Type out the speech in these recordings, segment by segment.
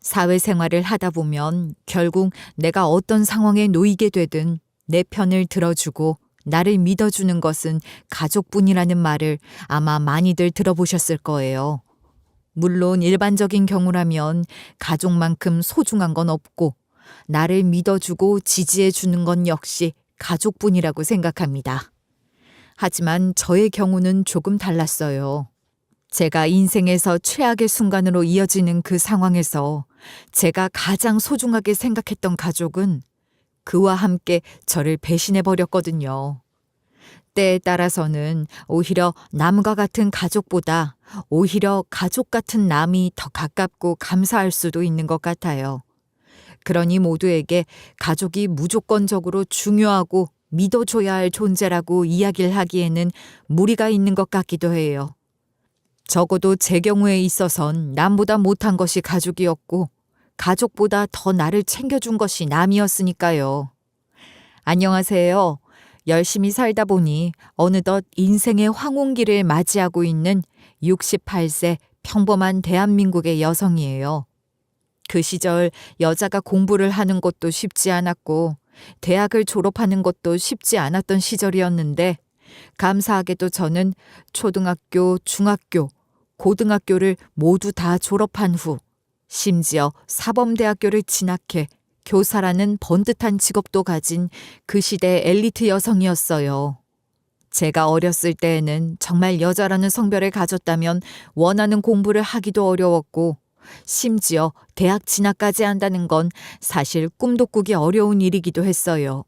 사회생활을 하다 보면 결국 내가 어떤 상황에 놓이게 되든 내 편을 들어주고 나를 믿어주는 것은 가족뿐이라는 말을 아마 많이들 들어보셨을 거예요. 물론 일반적인 경우라면 가족만큼 소중한 건 없고 나를 믿어주고 지지해주는 건 역시 가족뿐이라고 생각합니다. 하지만 저의 경우는 조금 달랐어요. 제가 인생에서 최악의 순간으로 이어지는 그 상황에서 제가 가장 소중하게 생각했던 가족은 그와 함께 저를 배신해버렸거든요. 때에 따라서는 오히려 남과 같은 가족보다 오히려 가족 같은 남이 더 가깝고 감사할 수도 있는 것 같아요. 그러니 모두에게 가족이 무조건적으로 중요하고 믿어줘야 할 존재라고 이야기를 하기에는 무리가 있는 것 같기도 해요. 적어도 제 경우에 있어선 남보다 못한 것이 가족이었고 가족보다 더 나를 챙겨준 것이 남이었으니까요. 안녕하세요. 열심히 살다 보니 어느덧 인생의 황혼기를 맞이하고 있는 68세 평범한 대한민국의 여성이에요. 그 시절 여자가 공부를 하는 것도 쉽지 않았고 대학을 졸업하는 것도 쉽지 않았던 시절이었는데 감사하게도 저는 초등학교, 중학교, 고등학교를 모두 다 졸업한 후 심지어 사범대학교를 진학해 교사라는 번듯한 직업도 가진 그 시대 엘리트 여성이었어요. 제가 어렸을 때에는 정말 여자라는 성별을 가졌다면 원하는 공부를 하기도 어려웠고 심지어 대학 진학까지 한다는 건 사실 꿈도 꾸기 어려운 일이기도 했어요.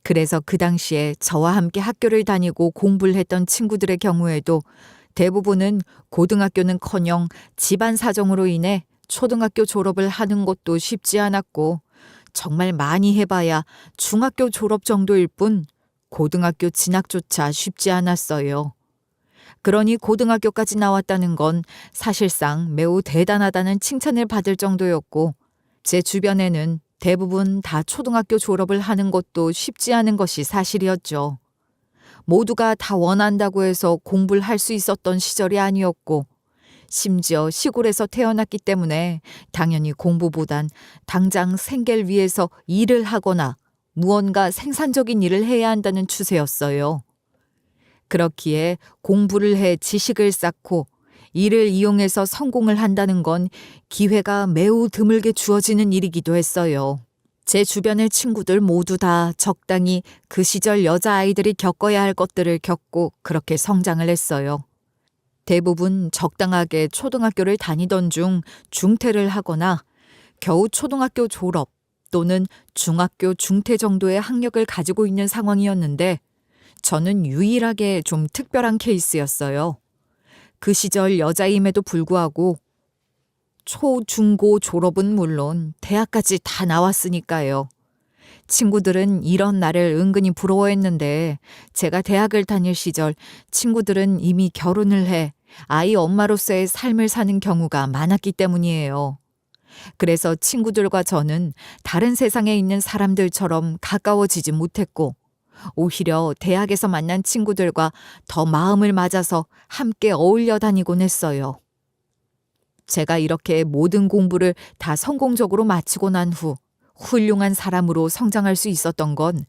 그래서 그 당시에 저와 함께 학교를 다니고 공부를 했던 친구들의 경우에도 대부분은 고등학교는커녕 집안 사정으로 인해 초등학교 졸업을 하는 것도 쉽지 않았고 정말 많이 해봐야 중학교 졸업 정도일 뿐 고등학교 진학조차 쉽지 않았어요. 그러니 고등학교까지 나왔다는 건 사실상 매우 대단하다는 칭찬을 받을 정도였고 제 주변에는 대부분 다 초등학교 졸업을 하는 것도 쉽지 않은 것이 사실이었죠. 모두가 다 원한다고 해서 공부를 할 수 있었던 시절이 아니었고 심지어 시골에서 태어났기 때문에 당연히 공부보단 당장 생계를 위해서 일을 하거나 무언가 생산적인 일을 해야 한다는 추세였어요. 그렇기에 공부를 해 지식을 쌓고 이를 이용해서 성공을 한다는 건 기회가 매우 드물게 주어지는 일이기도 했어요. 제 주변의 친구들 모두 다 적당히 그 시절 여자아이들이 겪어야 할 것들을 겪고 그렇게 성장을 했어요. 대부분 적당하게 초등학교를 다니던 중 중퇴를 하거나 겨우 초등학교 졸업 또는 중학교 중퇴 정도의 학력을 가지고 있는 상황이었는데 저는 유일하게 좀 특별한 케이스였어요. 그 시절 여자임에도 불구하고 초, 중, 고 졸업은 물론 대학까지 다 나왔으니까요. 친구들은 이런 나를 은근히 부러워했는데 제가 대학을 다닐 시절 친구들은 이미 결혼을 해 아이 엄마로서의 삶을 사는 경우가 많았기 때문이에요. 그래서 친구들과 저는 다른 세상에 있는 사람들처럼 가까워지지 못했고 오히려 대학에서 만난 친구들과 더 마음을 맞아서 함께 어울려 다니곤 했어요. 제가 이렇게 모든 공부를 다 성공적으로 마치고 난 후 훌륭한 사람으로 성장할 수 있었던 건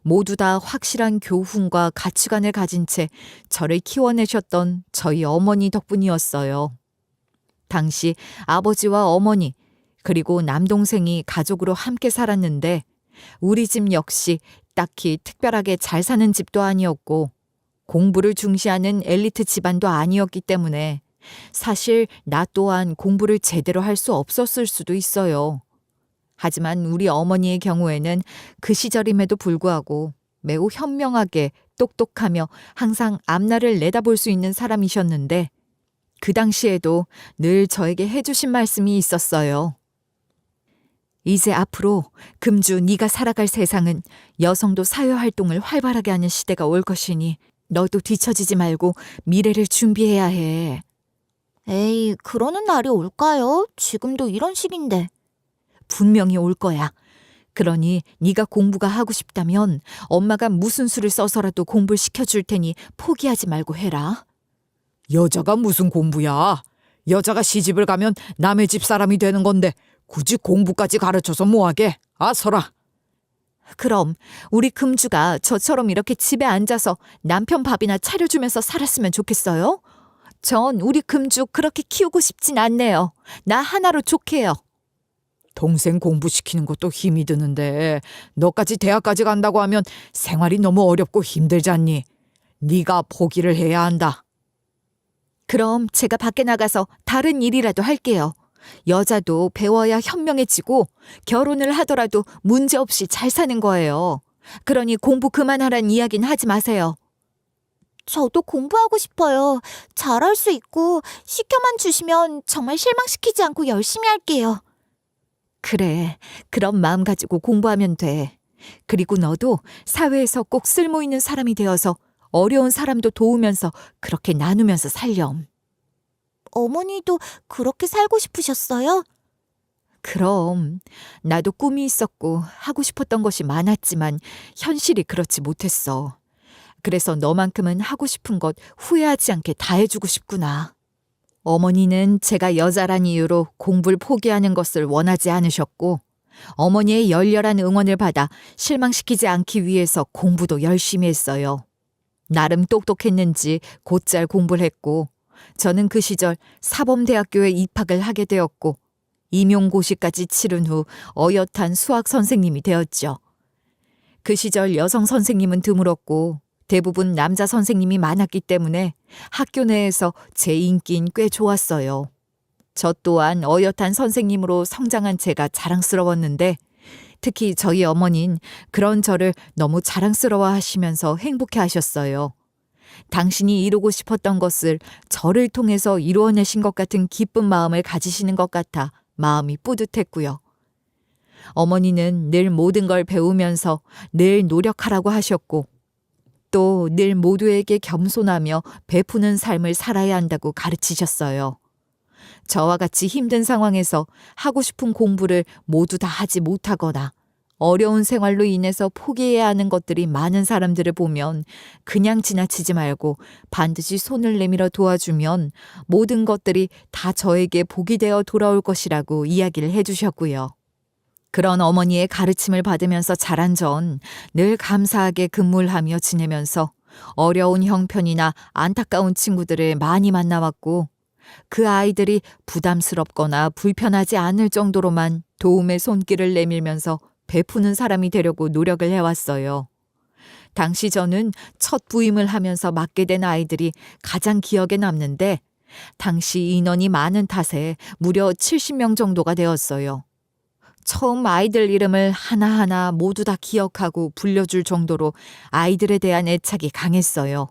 모두 다 확실한 교훈과 가치관을 가진 채 저를 키워내셨던 저희 어머니 덕분이었어요. 당시 아버지와 어머니 그리고 남동생이 가족으로 함께 살았는데 우리 집 역시 딱히 특별하게 잘 사는 집도 아니었고 공부를 중시하는 엘리트 집안도 아니었기 때문에 사실 나 또한 공부를 제대로 할 수 없었을 수도 있어요. 하지만 우리 어머니의 경우에는 그 시절임에도 불구하고 매우 현명하게 똑똑하며 항상 앞날을 내다볼 수 있는 사람이셨는데 그 당시에도 늘 저에게 해주신 말씀이 있었어요. 이제 앞으로 금주 네가 살아갈 세상은 여성도 사회활동을 활발하게 하는 시대가 올 것이니 너도 뒤처지지 말고 미래를 준비해야 해. 에이, 그러는 날이 올까요? 지금도 이런 시기인데. 분명히 올 거야. 그러니 네가 공부가 하고 싶다면 엄마가 무슨 수를 써서라도 공부를 시켜줄 테니 포기하지 말고 해라. 여자가 무슨 공부야? 여자가 시집을 가면 남의 집 사람이 되는 건데 굳이 공부까지 가르쳐서 뭐하게? 아서라. 그럼 우리 금주가 저처럼 이렇게 집에 앉아서 남편 밥이나 차려주면서 살았으면 좋겠어요? 전 우리 금주 그렇게 키우고 싶진 않네요. 나 하나로 족해요. 동생 공부시키는 것도 힘이 드는데 너까지 대학까지 간다고 하면 생활이 너무 어렵고 힘들잖니. 네가 포기를 해야 한다. 그럼 제가 밖에 나가서 다른 일이라도 할게요. 여자도 배워야 현명해지고 결혼을 하더라도 문제없이 잘 사는 거예요. 그러니 공부 그만하란 이야기는 하지 마세요. 저도 공부하고 싶어요. 잘할 수 있고 시켜만 주시면 정말 실망시키지 않고 열심히 할게요. 그래, 그런 마음 가지고 공부하면 돼. 그리고 너도 사회에서 꼭 쓸모 있는 사람이 되어서 어려운 사람도 도우면서 그렇게 나누면서 살렴. 어머니도 그렇게 살고 싶으셨어요? 그럼 나도 꿈이 있었고 하고 싶었던 것이 많았지만 현실이 그렇지 못했어. 그래서 너만큼은 하고 싶은 것 후회하지 않게 다 해주고 싶구나. 어머니는 제가 여자란 이유로 공부를 포기하는 것을 원하지 않으셨고 어머니의 열렬한 응원을 받아 실망시키지 않기 위해서 공부도 열심히 했어요. 나름 똑똑했는지 곧잘 공부를 했고 저는 그 시절 사범대학교에 입학을 하게 되었고 임용고시까지 치른 후 어엿한 수학 선생님이 되었죠. 그 시절 여성 선생님은 드물었고 대부분 남자 선생님이 많았기 때문에 학교 내에서 제 인기는 꽤 좋았어요. 저 또한 어엿한 선생님으로 성장한 제가 자랑스러웠는데 특히 저희 어머니는 그런 저를 너무 자랑스러워 하시면서 행복해 하셨어요. 당신이 이루고 싶었던 것을 저를 통해서 이루어내신 것 같은 기쁜 마음을 가지시는 것 같아 마음이 뿌듯했고요. 어머니는 늘 모든 걸 배우면서 늘 노력하라고 하셨고 또 늘 모두에게 겸손하며 베푸는 삶을 살아야 한다고 가르치셨어요. 저와 같이 힘든 상황에서 하고 싶은 공부를 모두 다 하지 못하거나 어려운 생활로 인해서 포기해야 하는 것들이 많은 사람들을 보면 그냥 지나치지 말고 반드시 손을 내밀어 도와주면 모든 것들이 다 저에게 복이 되어 돌아올 것이라고 이야기를 해주셨고요. 그런 어머니의 가르침을 받으면서 자란 전 늘 감사하게 근무를 하며 지내면서 어려운 형편이나 안타까운 친구들을 많이 만나왔고 그 아이들이 부담스럽거나 불편하지 않을 정도로만 도움의 손길을 내밀면서 베푸는 사람이 되려고 노력을 해왔어요. 당시 저는 첫 부임을 하면서 맡게 된 아이들이 가장 기억에 남는데 당시 인원이 많은 탓에 무려 70명 정도가 되었어요. 처음 아이들 이름을 하나하나 모두 다 기억하고 불려줄 정도로 아이들에 대한 애착이 강했어요.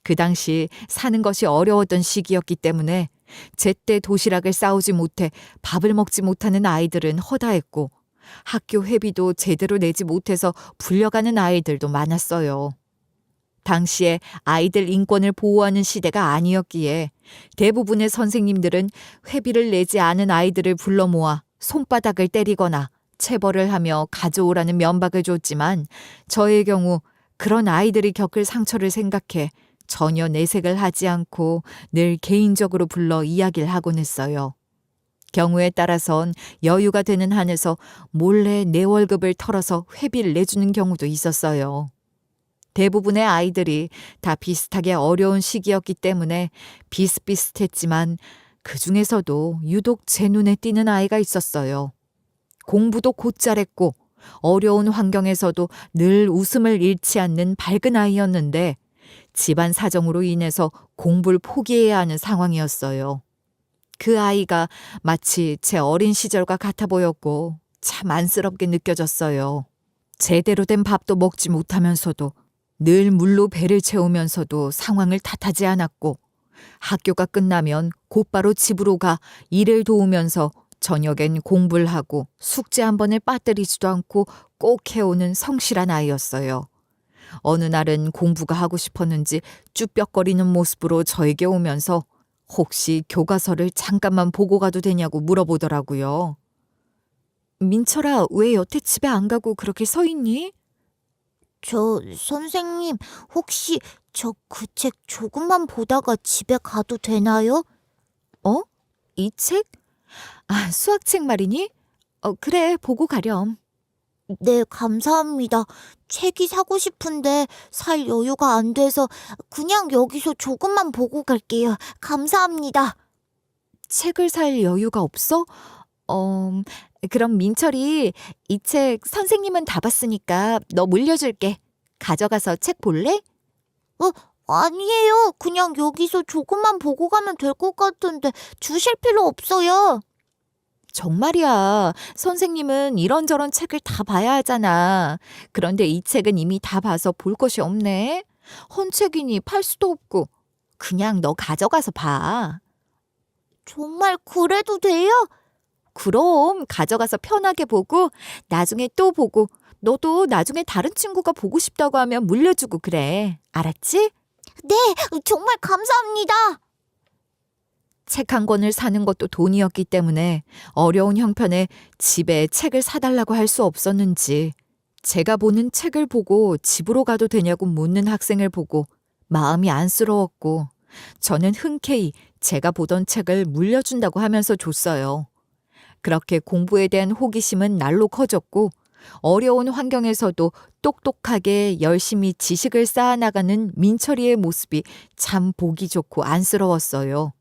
그 당시 사는 것이 어려웠던 시기였기 때문에 제때 도시락을 싸우지 못해 밥을 먹지 못하는 아이들은 허다했고 학교 회비도 제대로 내지 못해서 불려가는 아이들도 많았어요. 당시에 아이들 인권을 보호하는 시대가 아니었기에 대부분의 선생님들은 회비를 내지 않은 아이들을 불러 모아 손바닥을 때리거나 체벌을 하며 가져오라는 면박을 줬지만 저의 경우 그런 아이들이 겪을 상처를 생각해 전혀 내색을 하지 않고 늘 개인적으로 불러 이야기를 하곤 했어요. 경우에 따라선 여유가 되는 한에서 몰래 내 월급을 털어서 회비를 내주는 경우도 있었어요. 대부분의 아이들이 다 비슷하게 어려운 시기였기 때문에 비슷비슷했지만 그 중에서도 유독 제 눈에 띄는 아이가 있었어요. 공부도 곧잘했고 어려운 환경에서도 늘 웃음을 잃지 않는 밝은 아이였는데 집안 사정으로 인해서 공부를 포기해야 하는 상황이었어요. 그 아이가 마치 제 어린 시절과 같아 보였고 참 안쓰럽게 느껴졌어요. 제대로 된 밥도 먹지 못하면서도 늘 물로 배를 채우면서도 상황을 탓하지 않았고 학교가 끝나면 곧바로 집으로 가 일을 도우면서 저녁엔 공부를 하고 숙제 한 번을 빠뜨리지도 않고 꼭 해오는 성실한 아이였어요. 어느 날은 공부가 하고 싶었는지 쭈뼛거리는 모습으로 저에게 오면서 혹시 교과서를 잠깐만 보고 가도 되냐고 물어보더라고요. 민철아, 왜 여태 집에 안 가고 그렇게 서 있니? 선생님, 혹시 저 그 책 조금만 보다가 집에 가도 되나요? 어? 이 책? 아, 수학책 말이니? 그래, 보고 가렴. 네, 감사합니다. 책이 사고 싶은데 살 여유가 안 돼서 그냥 여기서 조금만 보고 갈게요. 감사합니다. 책을 살 여유가 없어? 어, 그럼 민철이 이 책 선생님은 다 봤으니까 너 물려줄게. 가져가서 책 볼래? 아니에요. 그냥 여기서 조금만 보고 가면 될 것 같은데 주실 필요 없어요. 정말이야. 선생님은 이런저런 책을 다 봐야 하잖아. 그런데 이 책은 이미 다 봐서 볼 것이 없네. 헌책이니 팔 수도 없고. 그냥 너 가져가서 봐. 정말 그래도 돼요? 그럼 가져가서 편하게 보고 나중에 또 보고 너도 나중에 다른 친구가 보고 싶다고 하면 물려주고 그래. 알았지? 네, 정말 감사합니다. 책 한 권을 사는 것도 돈이었기 때문에 어려운 형편에 집에 책을 사달라고 할 수 없었는지 제가 보는 책을 보고 집으로 가도 되냐고 묻는 학생을 보고 마음이 안쓰러웠고 저는 흔쾌히 제가 보던 책을 물려준다고 하면서 줬어요. 그렇게 공부에 대한 호기심은 날로 커졌고 어려운 환경에서도 똑똑하게 열심히 지식을 쌓아나가는 민철이의 모습이 참 보기 좋고 안쓰러웠어요.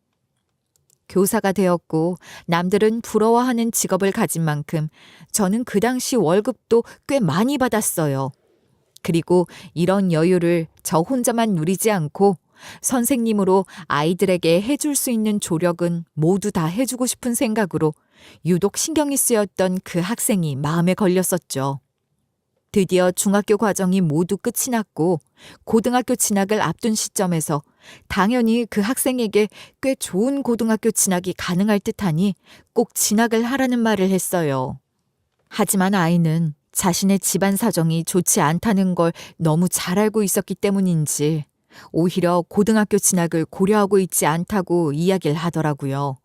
교사가 되었고 남들은 부러워하는 직업을 가진 만큼 저는 그 당시 월급도 꽤 많이 받았어요. 그리고 이런 여유를 저 혼자만 누리지 않고 선생님으로 아이들에게 해줄 수 있는 조력은 모두 다 해주고 싶은 생각으로 유독 신경이 쓰였던 그 학생이 마음에 걸렸었죠. 드디어 중학교 과정이 모두 끝이 났고 고등학교 진학을 앞둔 시점에서 당연히 그 학생에게 꽤 좋은 고등학교 진학이 가능할 듯하니 꼭 진학을 하라는 말을 했어요. 하지만 아이는 자신의 집안 사정이 좋지 않다는 걸 너무 잘 알고 있었기 때문인지 오히려 고등학교 진학을 고려하고 있지 않다고 이야기를 하더라고요.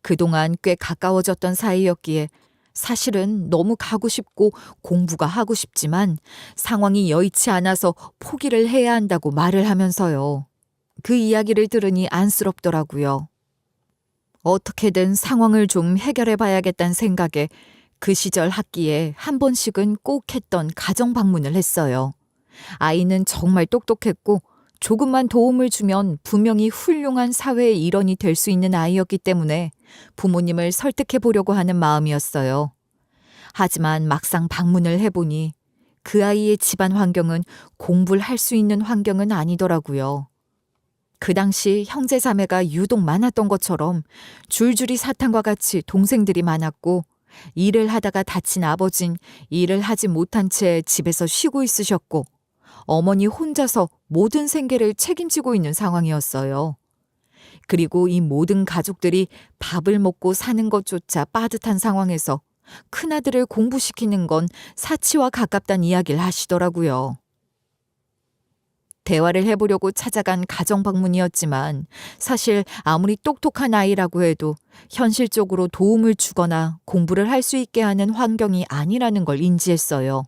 그동안 꽤 가까워졌던 사이였기에 사실은 너무 가고 싶고 공부가 하고 싶지만 상황이 여의치 않아서 포기를 해야 한다고 말을 하면서요. 그 이야기를 들으니 안쓰럽더라고요. 어떻게든 상황을 좀 해결해 봐야겠다는 생각에 그 시절 학기에 한 번씩은 꼭 했던 가정 방문을 했어요. 아이는 정말 똑똑했고 조금만 도움을 주면 분명히 훌륭한 사회의 일원이 될 수 있는 아이였기 때문에 부모님을 설득해 보려고 하는 마음이었어요. 하지만 막상 방문을 해보니 그 아이의 집안 환경은 공부를 할 수 있는 환경은 아니더라고요. 그 당시 형제 자매가 유독 많았던 것처럼 줄줄이 사탄과 같이 동생들이 많았고 일을 하다가 다친 아버진 일을 하지 못한 채 집에서 쉬고 있으셨고 어머니 혼자서 모든 생계를 책임지고 있는 상황이었어요. 그리고 이 모든 가족들이 밥을 먹고 사는 것조차 빠듯한 상황에서 큰아들을 공부시키는 건 사치와 가깝다는 이야기를 하시더라고요. 대화를 해보려고 찾아간 가정 방문이었지만 사실 아무리 똑똑한 아이라고 해도 현실적으로 도움을 주거나 공부를 할 수 있게 하는 환경이 아니라는 걸 인지했어요.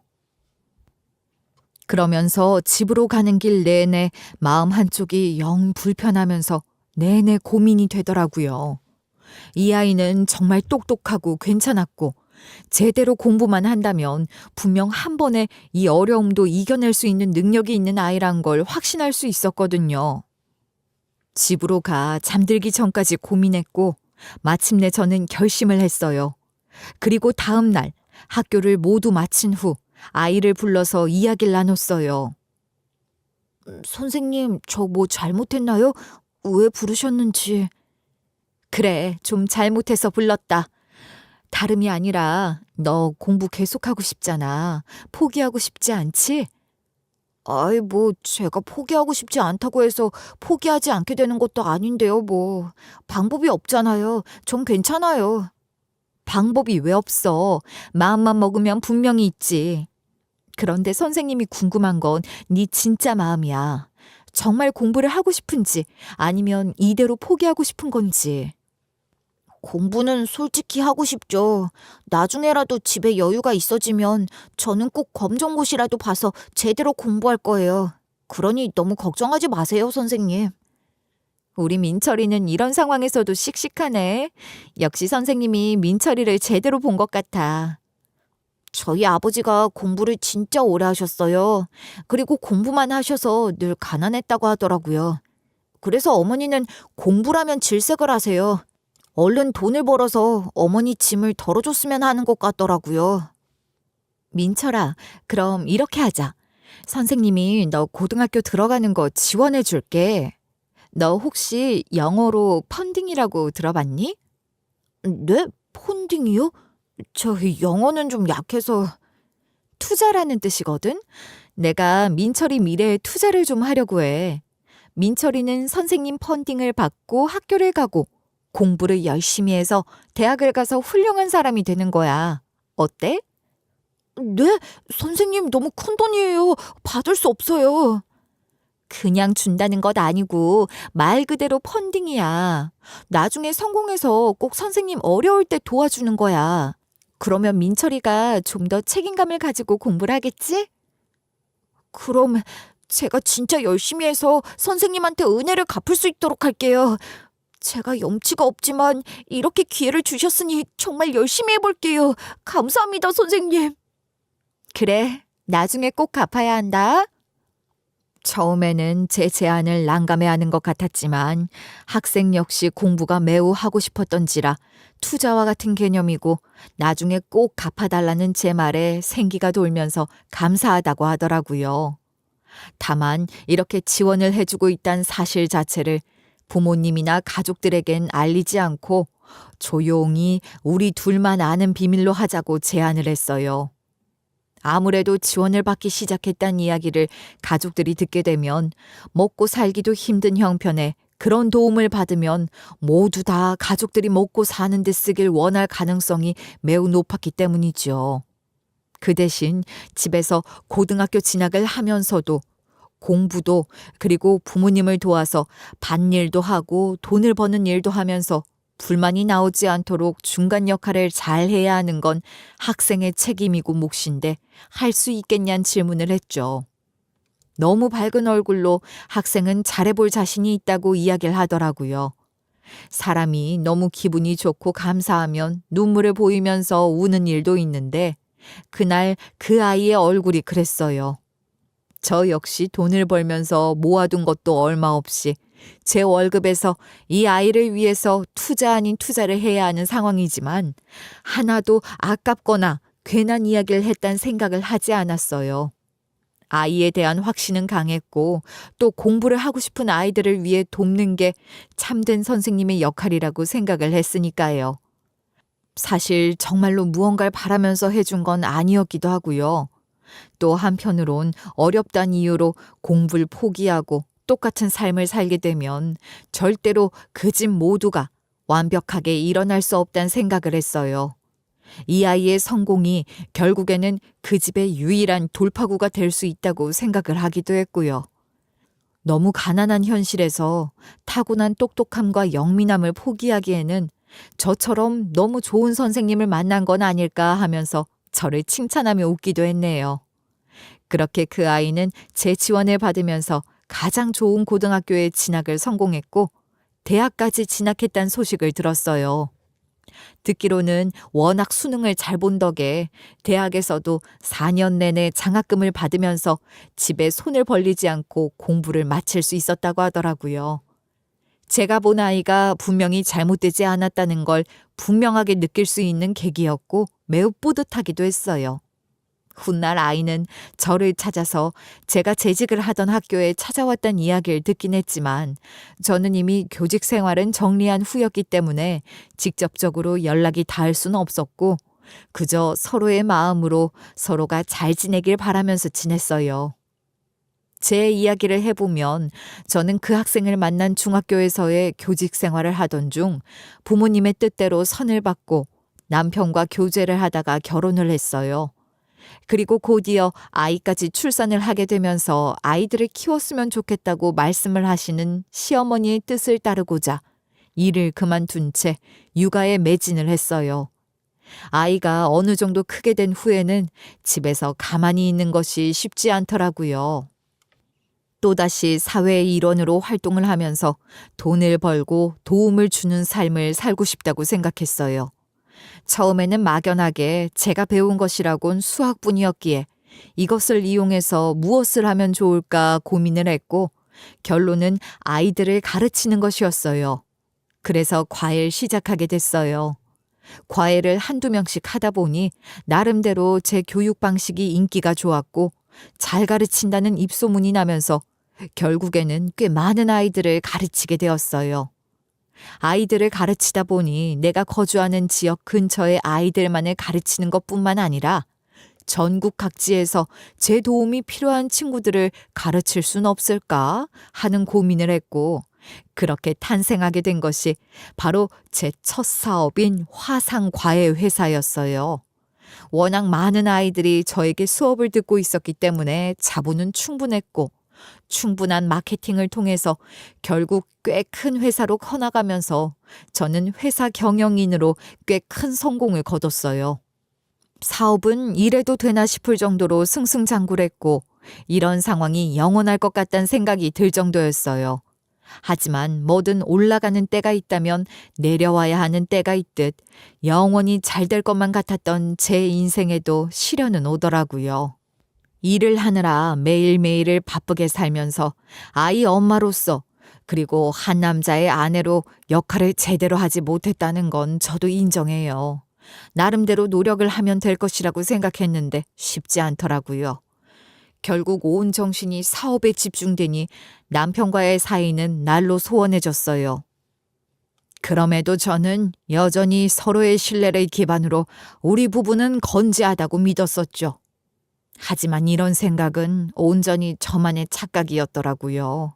그러면서 집으로 가는 길 내내 마음 한쪽이 영 불편하면서 내내 고민이 되더라고요. 이 아이는 정말 똑똑하고 괜찮았고 제대로 공부만 한다면 분명 한 번에 이 어려움도 이겨낼 수 있는 능력이 있는 아이란 걸 확신할 수 있었거든요. 집으로 가 잠들기 전까지 고민했고 마침내 저는 결심을 했어요. 그리고 다음 날 학교를 모두 마친 후 아이를 불러서 이야기를 나눴어요. 선생님, 저 뭐 잘못했나요? 왜 부르셨는지. 그래, 좀 잘못해서 불렀다. 다름이 아니라 너 공부 계속하고 싶잖아. 포기하고 싶지 않지? 아이, 뭐 제가 포기하고 싶지 않다고 해서 포기하지 않게 되는 것도 아닌데요, 뭐. 방법이 없잖아요. 전 괜찮아요. 방법이 왜 없어? 마음만 먹으면 분명히 있지. 그런데 선생님이 궁금한 건 네 진짜 마음이야. 정말 공부를 하고 싶은지 아니면 이대로 포기하고 싶은 건지. 공부는 솔직히 하고 싶죠. 나중에라도 집에 여유가 있어지면 저는 꼭 검정고시라도 봐서 제대로 공부할 거예요. 그러니 너무 걱정하지 마세요, 선생님. 우리 민철이는 이런 상황에서도 씩씩하네. 역시 선생님이 민철이를 제대로 본 것 같아. 저희 아버지가 공부를 진짜 오래 하셨어요. 그리고 공부만 하셔서 늘 가난했다고 하더라고요. 그래서 어머니는 공부라면 질색을 하세요. 얼른 돈을 벌어서 어머니 짐을 덜어줬으면 하는 것 같더라고요. 민철아, 그럼 이렇게 하자. 선생님이 너 고등학교 들어가는 거 지원해 줄게. 너 혹시 영어로 펀딩이라고 들어봤니? 네? 펀딩이요? 저 영어는 좀 약해서. 투자라는 뜻이거든? 내가 민철이 미래에 투자를 좀 하려고 해. 민철이는 선생님 펀딩을 받고 학교를 가고 공부를 열심히 해서 대학을 가서 훌륭한 사람이 되는 거야. 어때? 네? 선생님 너무 큰 돈이에요. 받을 수 없어요. 그냥 준다는 것 아니고 말 그대로 펀딩이야. 나중에 성공해서 꼭 선생님 어려울 때 도와주는 거야. 그러면 민철이가 좀 더 책임감을 가지고 공부를 하겠지? 그럼 제가 진짜 열심히 해서 선생님한테 은혜를 갚을 수 있도록 할게요. 제가 염치가 없지만 이렇게 기회를 주셨으니 정말 열심히 해볼게요. 감사합니다, 선생님. 그래, 나중에 꼭 갚아야 한다. 처음에는 제 제안을 난감해하는 것 같았지만 학생 역시 공부가 매우 하고 싶었던지라 투자와 같은 개념이고 나중에 꼭 갚아달라는 제 말에 생기가 돌면서 감사하다고 하더라고요. 다만 이렇게 지원을 해주고 있다는 사실 자체를 부모님이나 가족들에겐 알리지 않고 조용히 우리 둘만 아는 비밀로 하자고 제안을 했어요. 아무래도 지원을 받기 시작했다는 이야기를 가족들이 듣게 되면 먹고 살기도 힘든 형편에 그런 도움을 받으면 모두 다 가족들이 먹고 사는 데 쓰길 원할 가능성이 매우 높았기 때문이죠. 그 대신 집에서 고등학교 진학을 하면서도 공부도 그리고 부모님을 도와서 밭일도 하고 돈을 버는 일도 하면서 불만이 나오지 않도록 중간 역할을 잘 해야 하는 건 학생의 책임이고 몫인데 할 수 있겠냐는 질문을 했죠. 너무 밝은 얼굴로 학생은 잘해볼 자신이 있다고 이야기를 하더라고요. 사람이 너무 기분이 좋고 감사하면 눈물을 보이면서 우는 일도 있는데 그날 그 아이의 얼굴이 그랬어요. 저 역시 돈을 벌면서 모아둔 것도 얼마 없이 제 월급에서 이 아이를 위해서 투자 아닌 투자를 해야 하는 상황이지만 하나도 아깝거나 괜한 이야기를 했단 생각을 하지 않았어요. 아이에 대한 확신은 강했고 또 공부를 하고 싶은 아이들을 위해 돕는 게 참된 선생님의 역할이라고 생각을 했으니까요. 사실 정말로 무언가를 바라면서 해준 건 아니었기도 하고요. 또 한편으론 어렵다는 이유로 공부를 포기하고 똑같은 삶을 살게 되면 절대로 그 집 모두가 완벽하게 일어날 수 없다는 생각을 했어요. 이 아이의 성공이 결국에는 그 집의 유일한 돌파구가 될 수 있다고 생각을 하기도 했고요. 너무 가난한 현실에서 타고난 똑똑함과 영민함을 포기하기에는 저처럼 너무 좋은 선생님을 만난 건 아닐까 하면서 저를 칭찬하며 웃기도 했네요. 그렇게 그 아이는 제 지원을 받으면서 가장 좋은 고등학교에 진학을 성공했고 대학까지 진학했다는 소식을 들었어요. 듣기로는 워낙 수능을 잘 본 덕에 대학에서도 4년 내내 장학금을 받으면서 집에 손을 벌리지 않고 공부를 마칠 수 있었다고 하더라고요. 제가 본 아이가 분명히 잘못되지 않았다는 걸 분명하게 느낄 수 있는 계기였고 매우 뿌듯하기도 했어요. 훗날 아이는 저를 찾아서 제가 재직을 하던 학교에 찾아왔다는 이야기를 듣긴 했지만 저는 이미 교직 생활은 정리한 후였기 때문에 직접적으로 연락이 닿을 수는 없었고 그저 서로의 마음으로 서로가 잘 지내길 바라면서 지냈어요. 제 이야기를 해보면 저는 그 학생을 만난 중학교에서의 교직 생활을 하던 중 부모님의 뜻대로 선을 받고 남편과 교제를 하다가 결혼을 했어요. 그리고 곧이어 아이까지 출산을 하게 되면서 아이들을 키웠으면 좋겠다고 말씀을 하시는 시어머니의 뜻을 따르고자 일을 그만둔 채 육아에 매진을 했어요. 아이가 어느 정도 크게 된 후에는 집에서 가만히 있는 것이 쉽지 않더라고요. 또다시 사회의 일원으로 활동을 하면서 돈을 벌고 도움을 주는 삶을 살고 싶다고 생각했어요. 처음에는 막연하게 제가 배운 것이라곤 수학뿐이었기에 이것을 이용해서 무엇을 하면 좋을까 고민을 했고 결론은 아이들을 가르치는 것이었어요. 그래서 과외를 시작하게 됐어요. 과외를 한두 명씩 하다 보니 나름대로 제 교육 방식이 인기가 좋았고 잘 가르친다는 입소문이 나면서 결국에는 꽤 많은 아이들을 가르치게 되었어요. 아이들을 가르치다 보니 내가 거주하는 지역 근처의 아이들만을 가르치는 것뿐만 아니라 전국 각지에서 제 도움이 필요한 친구들을 가르칠 순 없을까 하는 고민을 했고 그렇게 탄생하게 된 것이 바로 제 첫 사업인 화상과외 회사였어요. 워낙 많은 아이들이 저에게 수업을 듣고 있었기 때문에 자본은 충분했고 충분한 마케팅을 통해서 결국 꽤 큰 회사로 커나가면서 저는 회사 경영인으로 꽤 큰 성공을 거뒀어요. 사업은 이래도 되나 싶을 정도로 승승장구했고 이런 상황이 영원할 것 같다는 생각이 들 정도였어요. 하지만 뭐든 올라가는 때가 있다면 내려와야 하는 때가 있듯 영원히 잘 될 것만 같았던 제 인생에도 시련은 오더라고요. 일을 하느라 매일매일을 바쁘게 살면서 아이 엄마로서 그리고 한 남자의 아내로 역할을 제대로 하지 못했다는 건 저도 인정해요. 나름대로 노력을 하면 될 것이라고 생각했는데 쉽지 않더라고요. 결국 온 정신이 사업에 집중되니 남편과의 사이는 날로 소원해졌어요. 그럼에도 저는 여전히 서로의 신뢰를 기반으로 우리 부부는 건재하다고 믿었었죠. 하지만 이런 생각은 온전히 저만의 착각이었더라고요.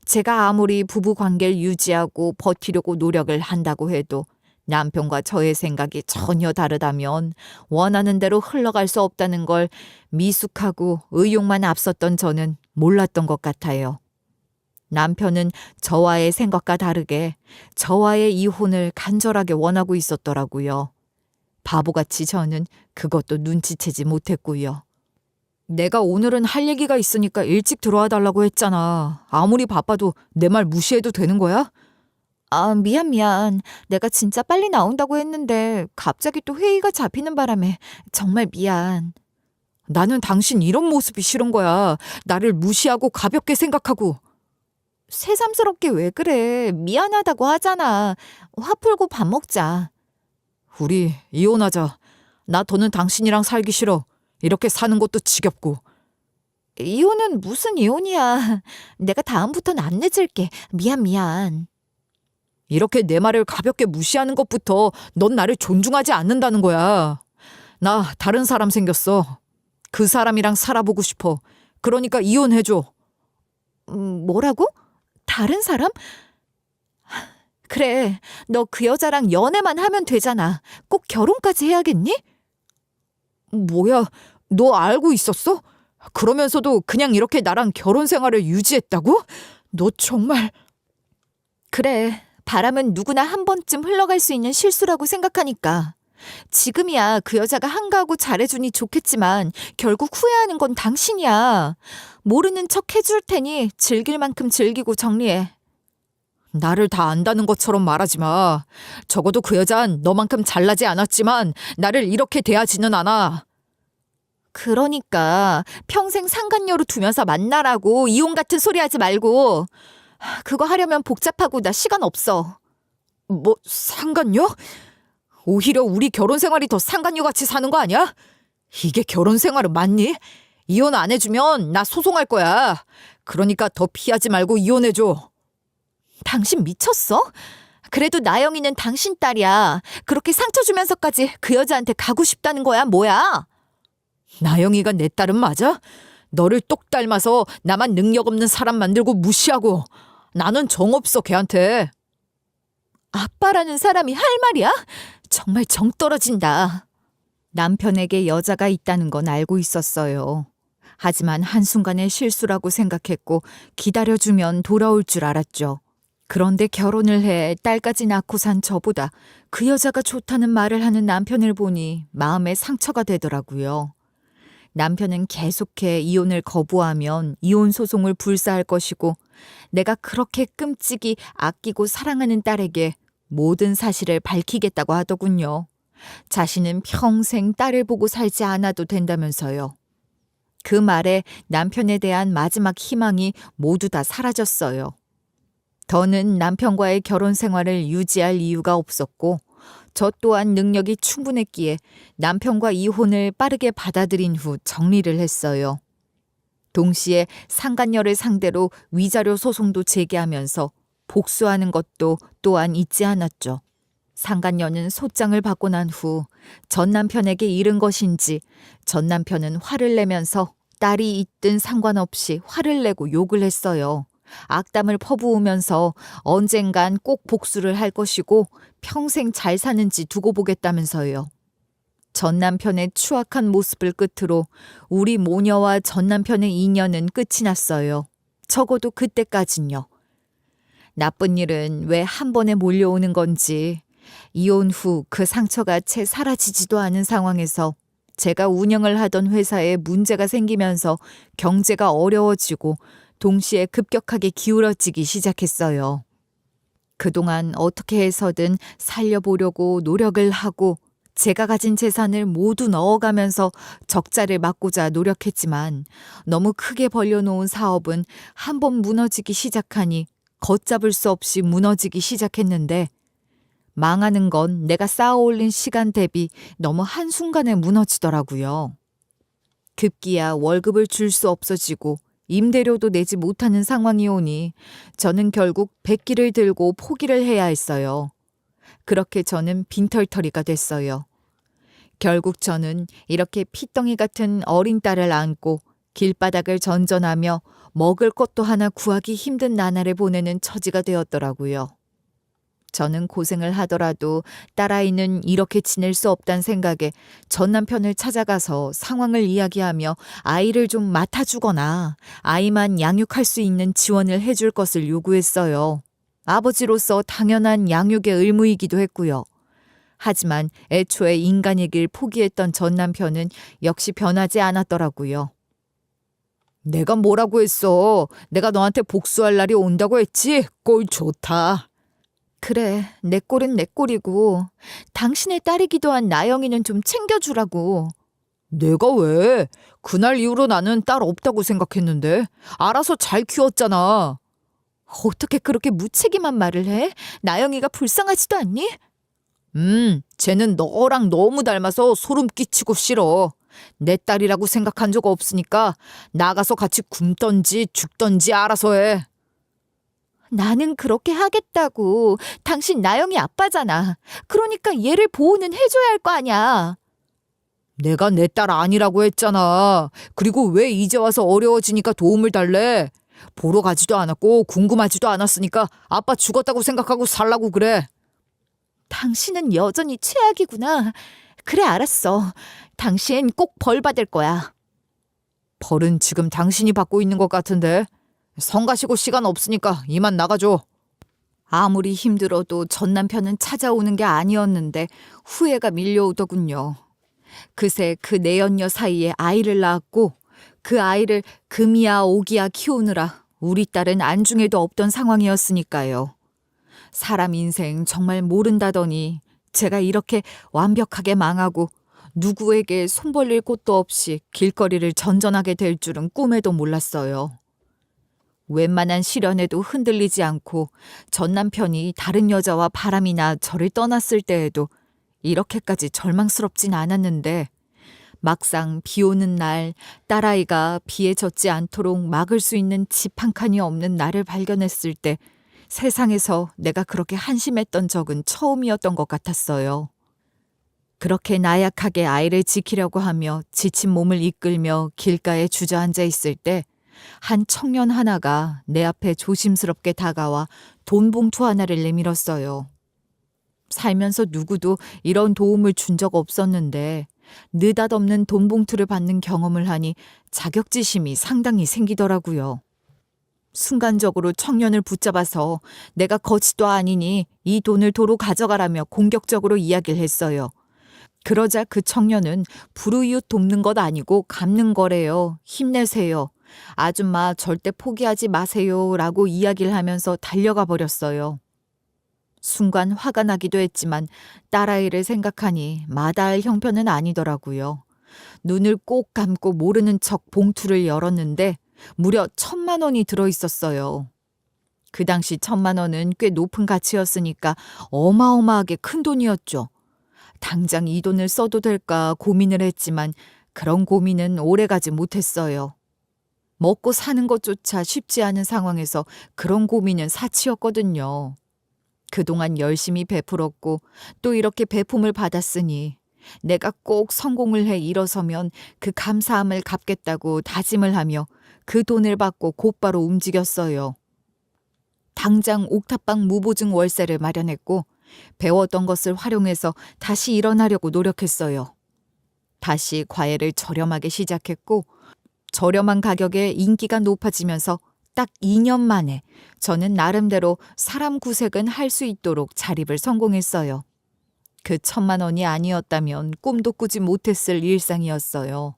제가 아무리 부부 관계를 유지하고 버티려고 노력을 한다고 해도 남편과 저의 생각이 전혀 다르다면 원하는 대로 흘러갈 수 없다는 걸 미숙하고 의욕만 앞섰던 저는 몰랐던 것 같아요. 남편은 저와의 생각과 다르게 저와의 이혼을 간절하게 원하고 있었더라고요. 바보같이 저는 그것도 눈치채지 못했고요. 내가 오늘은 할 얘기가 있으니까 일찍 들어와 달라고 했잖아. 아무리 바빠도 내 말 무시해도 되는 거야? 아, 미안. 내가 진짜 빨리 나온다고 했는데 갑자기 또 회의가 잡히는 바람에 정말 미안. 나는 당신 이런 모습이 싫은 거야. 나를 무시하고 가볍게 생각하고. 새삼스럽게 왜 그래? 미안하다고 하잖아. 화 풀고 밥 먹자. 우리 이혼하자. 나 더는 당신이랑 살기 싫어. 이렇게 사는 것도 지겹고. 이혼은 무슨 이혼이야. 내가 다음부턴 안 늦을게. 미안. 이렇게 내 말을 가볍게 무시하는 것부터 넌 나를 존중하지 않는다는 거야. 나 다른 사람 생겼어. 그 사람이랑 살아보고 싶어. 그러니까 이혼해줘. 뭐라고? 다른 사람? 그래, 너 그 여자랑 연애만 하면 되잖아. 꼭 결혼까지 해야겠니? 뭐야, 너 알고 있었어? 그러면서도 그냥 이렇게 나랑 결혼 생활을 유지했다고? 너 정말... 그래, 바람은 누구나 한 번쯤 흘러갈 수 있는 실수라고 생각하니까. 지금이야 그 여자가 한가하고 잘해주니 좋겠지만 결국 후회하는 건 당신이야. 모르는 척 해줄 테니 즐길 만큼 즐기고 정리해. 나를 다 안다는 것처럼 말하지 마. 적어도 그 여잔 너만큼 잘나지 않았지만 나를 이렇게 대하지는 않아. 그러니까 평생 상간녀로 두면서 만나라고. 이혼 같은 소리 하지 말고. 그거 하려면 복잡하고 나 시간 없어. 뭐 상간녀? 오히려 우리 결혼 생활이 더 상간녀 같이 사는 거 아니야? 이게 결혼 생활은 맞니? 이혼 안 해주면 나 소송할 거야. 그러니까 더 피하지 말고 이혼해줘. 당신 미쳤어? 그래도 나영이는 당신 딸이야. 그렇게 상처 주면서까지 그 여자한테 가고 싶다는 거야, 뭐야? 나영이가 내 딸은 맞아? 너를 똑 닮아서 나만 능력 없는 사람 만들고 무시하고 나는 정 없어 걔한테. 아빠라는 사람이 할 말이야? 정말 정 떨어진다. 남편에게 여자가 있다는 건 알고 있었어요. 하지만 한순간의 실수라고 생각했고 기다려주면 돌아올 줄 알았죠. 그런데 결혼을 해 딸까지 낳고 산 저보다 그 여자가 좋다는 말을 하는 남편을 보니 마음에 상처가 되더라고요. 남편은 계속해 이혼을 거부하면 이혼 소송을 불사할 것이고 내가 그렇게 끔찍이 아끼고 사랑하는 딸에게 모든 사실을 밝히겠다고 하더군요. 자신은 평생 딸을 보고 살지 않아도 된다면서요. 그 말에 남편에 대한 마지막 희망이 모두 다 사라졌어요. 더는 남편과의 결혼 생활을 유지할 이유가 없었고 저 또한 능력이 충분했기에 남편과 이혼을 빠르게 받아들인 후 정리를 했어요. 동시에 상간녀를 상대로 위자료 소송도 제기하면서 복수하는 것도 또한 잊지 않았죠. 상간녀는 소장을 받고 난 후 전 남편에게 잃은 것인지 전 남편은 화를 내면서 딸이 있든 상관없이 화를 내고 욕을 했어요. 악담을 퍼부으면서 언젠간 꼭 복수를 할 것이고 평생 잘 사는지 두고 보겠다면서요. 전 남편의 추악한 모습을 끝으로 우리 모녀와 전 남편의 인연은 끝이 났어요. 적어도 그때까진요. 나쁜 일은 왜 한 번에 몰려오는 건지 이혼 후 그 상처가 채 사라지지도 않은 상황에서 제가 운영을 하던 회사에 문제가 생기면서 경제가 어려워지고 동시에 급격하게 기울어지기 시작했어요. 그동안 어떻게 해서든 살려보려고 노력을 하고 제가 가진 재산을 모두 넣어가면서 적자를 막고자 노력했지만 너무 크게 벌려놓은 사업은 한 번 무너지기 시작하니 걷잡을 수 없이 무너지기 시작했는데 망하는 건 내가 쌓아올린 시간 대비 너무 한순간에 무너지더라고요. 급기야 월급을 줄 수 없어지고 임대료도 내지 못하는 상황이 오니 저는 결국 백기를 들고 포기를 해야 했어요. 그렇게 저는 빈털터리가 됐어요. 결국 저는 이렇게 피덩이 같은 어린 딸을 안고 길바닥을 전전하며 먹을 것도 하나 구하기 힘든 나날을 보내는 처지가 되었더라고요. 저는 고생을 하더라도 딸아이는 이렇게 지낼 수 없다는 생각에 전 남편을 찾아가서 상황을 이야기하며 아이를 좀 맡아주거나 아이만 양육할 수 있는 지원을 해줄 것을 요구했어요. 아버지로서 당연한 양육의 의무이기도 했고요. 하지만 애초에 인간이길 포기했던 전 남편은 역시 변하지 않았더라고요. 내가 뭐라고 했어? 내가 너한테 복수할 날이 온다고 했지? 꼴 좋다. 그래, 내 꼴은 내 꼴이고 당신의 딸이기도 한 나영이는 좀 챙겨주라고. 내가 왜? 그날 이후로 나는 딸 없다고 생각했는데 알아서 잘 키웠잖아. 어떻게 그렇게 무책임한 말을 해? 나영이가 불쌍하지도 않니? 쟤는 너랑 너무 닮아서 소름 끼치고 싫어. 내 딸이라고 생각한 적 없으니까 나가서 같이 굶던지 죽던지 알아서 해. 나는 그렇게 하겠다고. 당신 나영이 아빠잖아. 그러니까 얘를 보호는 해줘야 할 거 아니야. 내가 내 딸 아니라고 했잖아. 그리고 왜 이제 와서 어려워지니까 도움을 달래? 보러 가지도 않았고 궁금하지도 않았으니까 아빠 죽었다고 생각하고 살라고 그래. 당신은 여전히 최악이구나. 그래, 알았어. 당신 꼭 벌 받을 거야. 벌은 지금 당신이 받고 있는 것 같은데. 성가시고 시간 없으니까 이만 나가줘. 아무리 힘들어도 전 남편은 찾아오는 게 아니었는데 후회가 밀려오더군요. 그새 그 내연녀 사이에 아이를 낳았고 그 아이를 금이야 오기야 키우느라 우리 딸은 안중에도 없던 상황이었으니까요. 사람 인생 정말 모른다더니 제가 이렇게 완벽하게 망하고 누구에게 손 벌릴 곳도 없이 길거리를 전전하게 될 줄은 꿈에도 몰랐어요. 웬만한 시련에도 흔들리지 않고 전 남편이 다른 여자와 바람이 나 저를 떠났을 때에도 이렇게까지 절망스럽진 않았는데 막상 비 오는 날 딸아이가 비에 젖지 않도록 막을 수 있는 집 한 칸이 없는 나를 발견했을 때 세상에서 내가 그렇게 한심했던 적은 처음이었던 것 같았어요. 그렇게 나약하게 아이를 지키려고 하며 지친 몸을 이끌며 길가에 주저앉아 있을 때 한 청년 하나가 내 앞에 조심스럽게 다가와 돈 봉투 하나를 내밀었어요. 살면서 누구도 이런 도움을 준 적 없었는데 느닷없는 돈 봉투를 받는 경험을 하니 자격지심이 상당히 생기더라고요. 순간적으로 청년을 붙잡아서 내가 거지도 아니니 이 돈을 도로 가져가라며 공격적으로 이야기를 했어요. 그러자 그 청년은 불우이웃 돕는 것 아니고 갚는 거래요. 힘내세요. 아줌마 절대 포기하지 마세요. 라고 이야기를 하면서 달려가 버렸어요. 순간 화가 나기도 했지만 딸아이를 생각하니 마다할 형편은 아니더라고요. 눈을 꼭 감고 모르는 척 봉투를 열었는데 무려 1,000만 원이 들어있었어요. 그 당시 1,000만 원은 꽤 높은 가치였으니까 어마어마하게 큰 돈이었죠. 당장 이 돈을 써도 될까 고민을 했지만 그런 고민은 오래가지 못했어요. 먹고 사는 것조차 쉽지 않은 상황에서 그런 고민은 사치였거든요. 그동안 열심히 베풀었고 또 이렇게 배품을 받았으니 내가 꼭 성공을 해 일어서면 그 감사함을 갚겠다고 다짐을 하며 그 돈을 받고 곧바로 움직였어요. 당장 옥탑방 무보증 월세를 마련했고 배웠던 것을 활용해서 다시 일어나려고 노력했어요. 다시 과외를 저렴하게 시작했고 저렴한 가격에 인기가 높아지면서 딱 2년 만에 저는 나름대로 사람 구색은 할 수 있도록 자립을 성공했어요. 그 1,000만 원이 아니었다면 꿈도 꾸지 못했을 일상이었어요.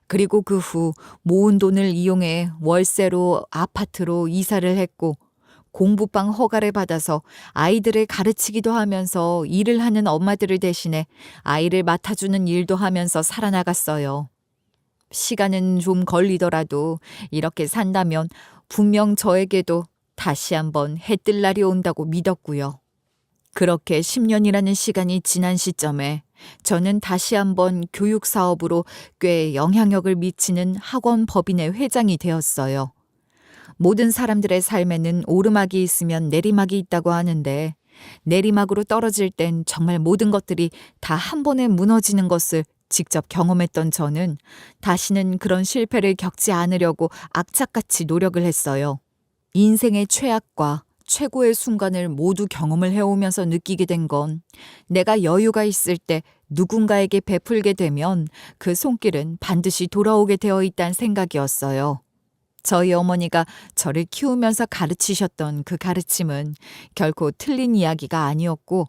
그리고 그 후 모은 돈을 이용해 월세로 아파트로 이사를 했고 공부방 허가를 받아서 아이들을 가르치기도 하면서 일을 하는 엄마들을 대신해 아이를 맡아주는 일도 하면서 살아나갔어요. 시간은 좀 걸리더라도 이렇게 산다면 분명 저에게도 다시 한번 해뜰 날이 온다고 믿었고요. 그렇게 10년이라는 시간이 지난 시점에 저는 다시 한번 교육 사업으로 꽤 영향력을 미치는 학원 법인의 회장이 되었어요. 모든 사람들의 삶에는 오르막이 있으면 내리막이 있다고 하는데 내리막으로 떨어질 땐 정말 모든 것들이 다 한 번에 무너지는 것을 직접 경험했던 저는 다시는 그런 실패를 겪지 않으려고 악착같이 노력을 했어요. 인생의 최악과 최고의 순간을 모두 경험을 해오면서 느끼게 된 건 내가 여유가 있을 때 누군가에게 베풀게 되면 그 손길은 반드시 돌아오게 되어 있다는 생각이었어요. 저희 어머니가 저를 키우면서 가르치셨던 그 가르침은 결코 틀린 이야기가 아니었고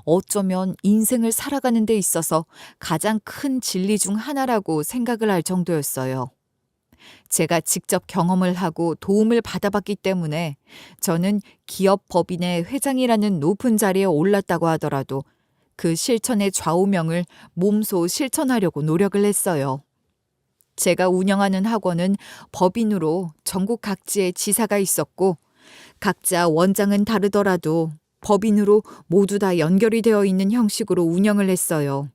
어쩌면 인생을 살아가는 데 있어서 가장 큰 진리 중 하나라고 생각을 할 정도였어요. 제가 직접 경험을 하고 도움을 받아봤기 때문에 저는 기업 법인의 회장이라는 높은 자리에 올랐다고 하더라도 그 실천의 좌우명을 몸소 실천하려고 노력을 했어요. 제가 운영하는 학원은 법인으로 전국 각지에 지사가 있었고 각자 원장은 다르더라도 법인으로 모두 다 연결이 되어 있는 형식으로 운영을 했어요.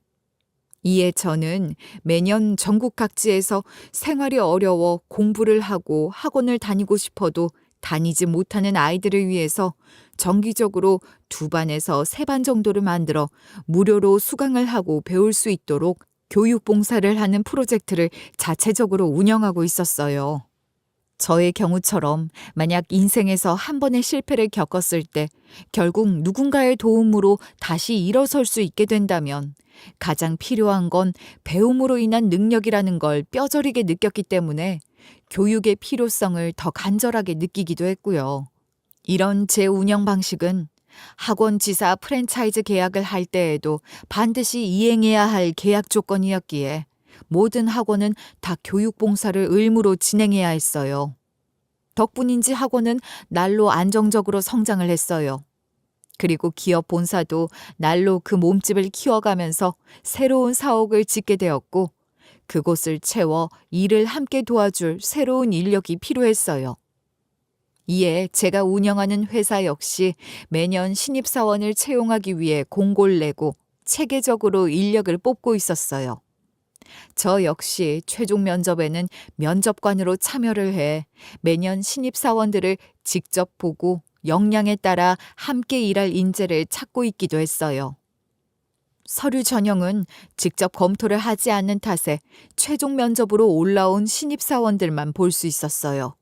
이에 저는 매년 전국 각지에서 생활이 어려워 공부를 하고 학원을 다니고 싶어도 다니지 못하는 아이들을 위해서 정기적으로 2반에서 3반 정도를 만들어 무료로 수강을 하고 배울 수 있도록 교육 봉사를 하는 프로젝트를 자체적으로 운영하고 있었어요. 저의 경우처럼 만약 인생에서 한 번의 실패를 겪었을 때 결국 누군가의 도움으로 다시 일어설 수 있게 된다면 가장 필요한 건 배움으로 인한 능력이라는 걸 뼈저리게 느꼈기 때문에 교육의 필요성을 더 간절하게 느끼기도 했고요. 이런 제 운영 방식은 학원 지사 프랜차이즈 계약을 할 때에도 반드시 이행해야 할 계약 조건이었기에 모든 학원은 다 교육 봉사를 의무로 진행해야 했어요. 덕분인지 학원은 날로 안정적으로 성장을 했어요. 그리고 기업 본사도 날로 그 몸집을 키워가면서 새로운 사옥을 짓게 되었고 그곳을 채워 일을 함께 도와줄 새로운 인력이 필요했어요. 이에 제가 운영하는 회사 역시 매년 신입사원을 채용하기 위해 공고를 내고 체계적으로 인력을 뽑고 있었어요. 저 역시 최종 면접에는 면접관으로 참여를 해 매년 신입사원들을 직접 보고 역량에 따라 함께 일할 인재를 찾고 있기도 했어요. 서류 전형은 직접 검토를 하지 않는 탓에 최종 면접으로 올라온 신입사원들만 볼 수 있었어요.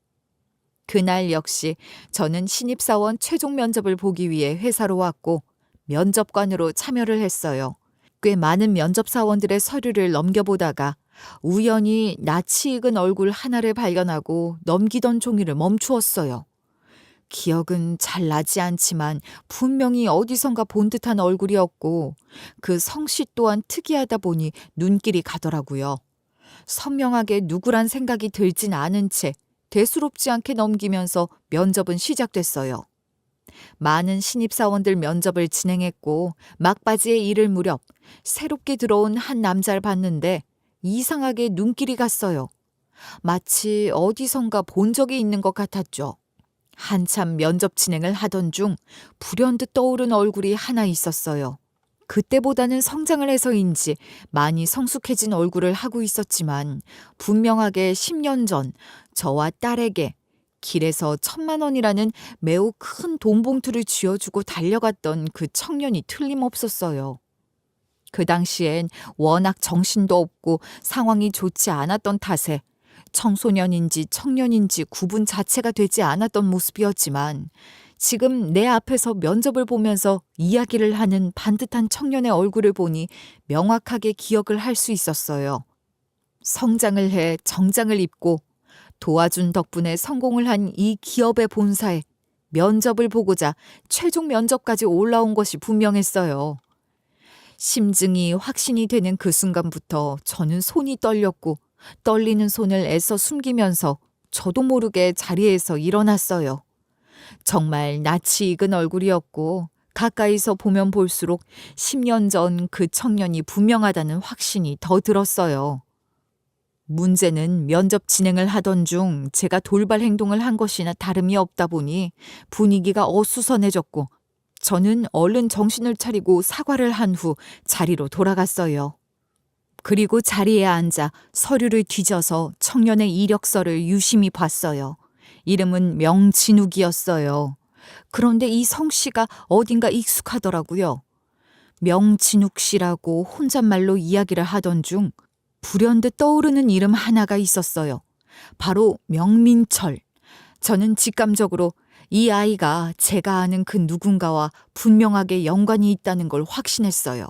그날 역시 저는 신입사원 최종 면접을 보기 위해 회사로 왔고 면접관으로 참여를 했어요. 꽤 많은 면접사원들의 서류를 넘겨보다가 우연히 낯이 익은 얼굴 하나를 발견하고 넘기던 종이를 멈추었어요. 기억은 잘 나지 않지만 분명히 어디선가 본 듯한 얼굴이었고 그 성씨 또한 특이하다 보니 눈길이 가더라고요. 선명하게 누구란 생각이 들진 않은 채 대수롭지 않게 넘기면서 면접은 시작됐어요. 많은 신입사원들 면접을 진행했고 막바지에 이를 무렵 새롭게 들어온 한 남자를 봤는데 이상하게 눈길이 갔어요. 마치 어디선가 본 적이 있는 것 같았죠. 한참 면접 진행을 하던 중 불현듯 떠오른 얼굴이 하나 있었어요. 그때보다는 성장을 해서인지 많이 성숙해진 얼굴을 하고 있었지만 분명하게 10년 전 저와 딸에게 길에서 1,000만 원이라는 매우 큰 돈 봉투를 쥐어주고 달려갔던 그 청년이 틀림없었어요. 그 당시엔 워낙 정신도 없고 상황이 좋지 않았던 탓에 청소년인지 청년인지 구분 자체가 되지 않았던 모습이었지만 지금 내 앞에서 면접을 보면서 이야기를 하는 반듯한 청년의 얼굴을 보니 명확하게 기억을 할 수 있었어요. 성장을 해 정장을 입고 도와준 덕분에 성공을 한 이 기업의 본사에 면접을 보고자 최종 면접까지 올라온 것이 분명했어요. 심증이 확신이 되는 그 순간부터 저는 손이 떨렸고 떨리는 손을 애써 숨기면서 저도 모르게 자리에서 일어났어요. 정말 낯이 익은 얼굴이었고 가까이서 보면 볼수록 10년 전 그 청년이 분명하다는 확신이 더 들었어요. 문제는 면접 진행을 하던 중 제가 돌발 행동을 한 것이나 다름이 없다 보니 분위기가 어수선해졌고 저는 얼른 정신을 차리고 사과를 한 후 자리로 돌아갔어요. 그리고 자리에 앉아 서류를 뒤져서 청년의 이력서를 유심히 봤어요. 이름은 명진욱이었어요. 그런데 이 성씨가 어딘가 익숙하더라고요. 명진욱 씨라고 혼잣말로 이야기를 하던 중 불현듯 떠오르는 이름 하나가 있었어요. 바로 명민철. 저는 직감적으로 이 아이가 제가 아는 그 누군가와 분명하게 연관이 있다는 걸 확신했어요.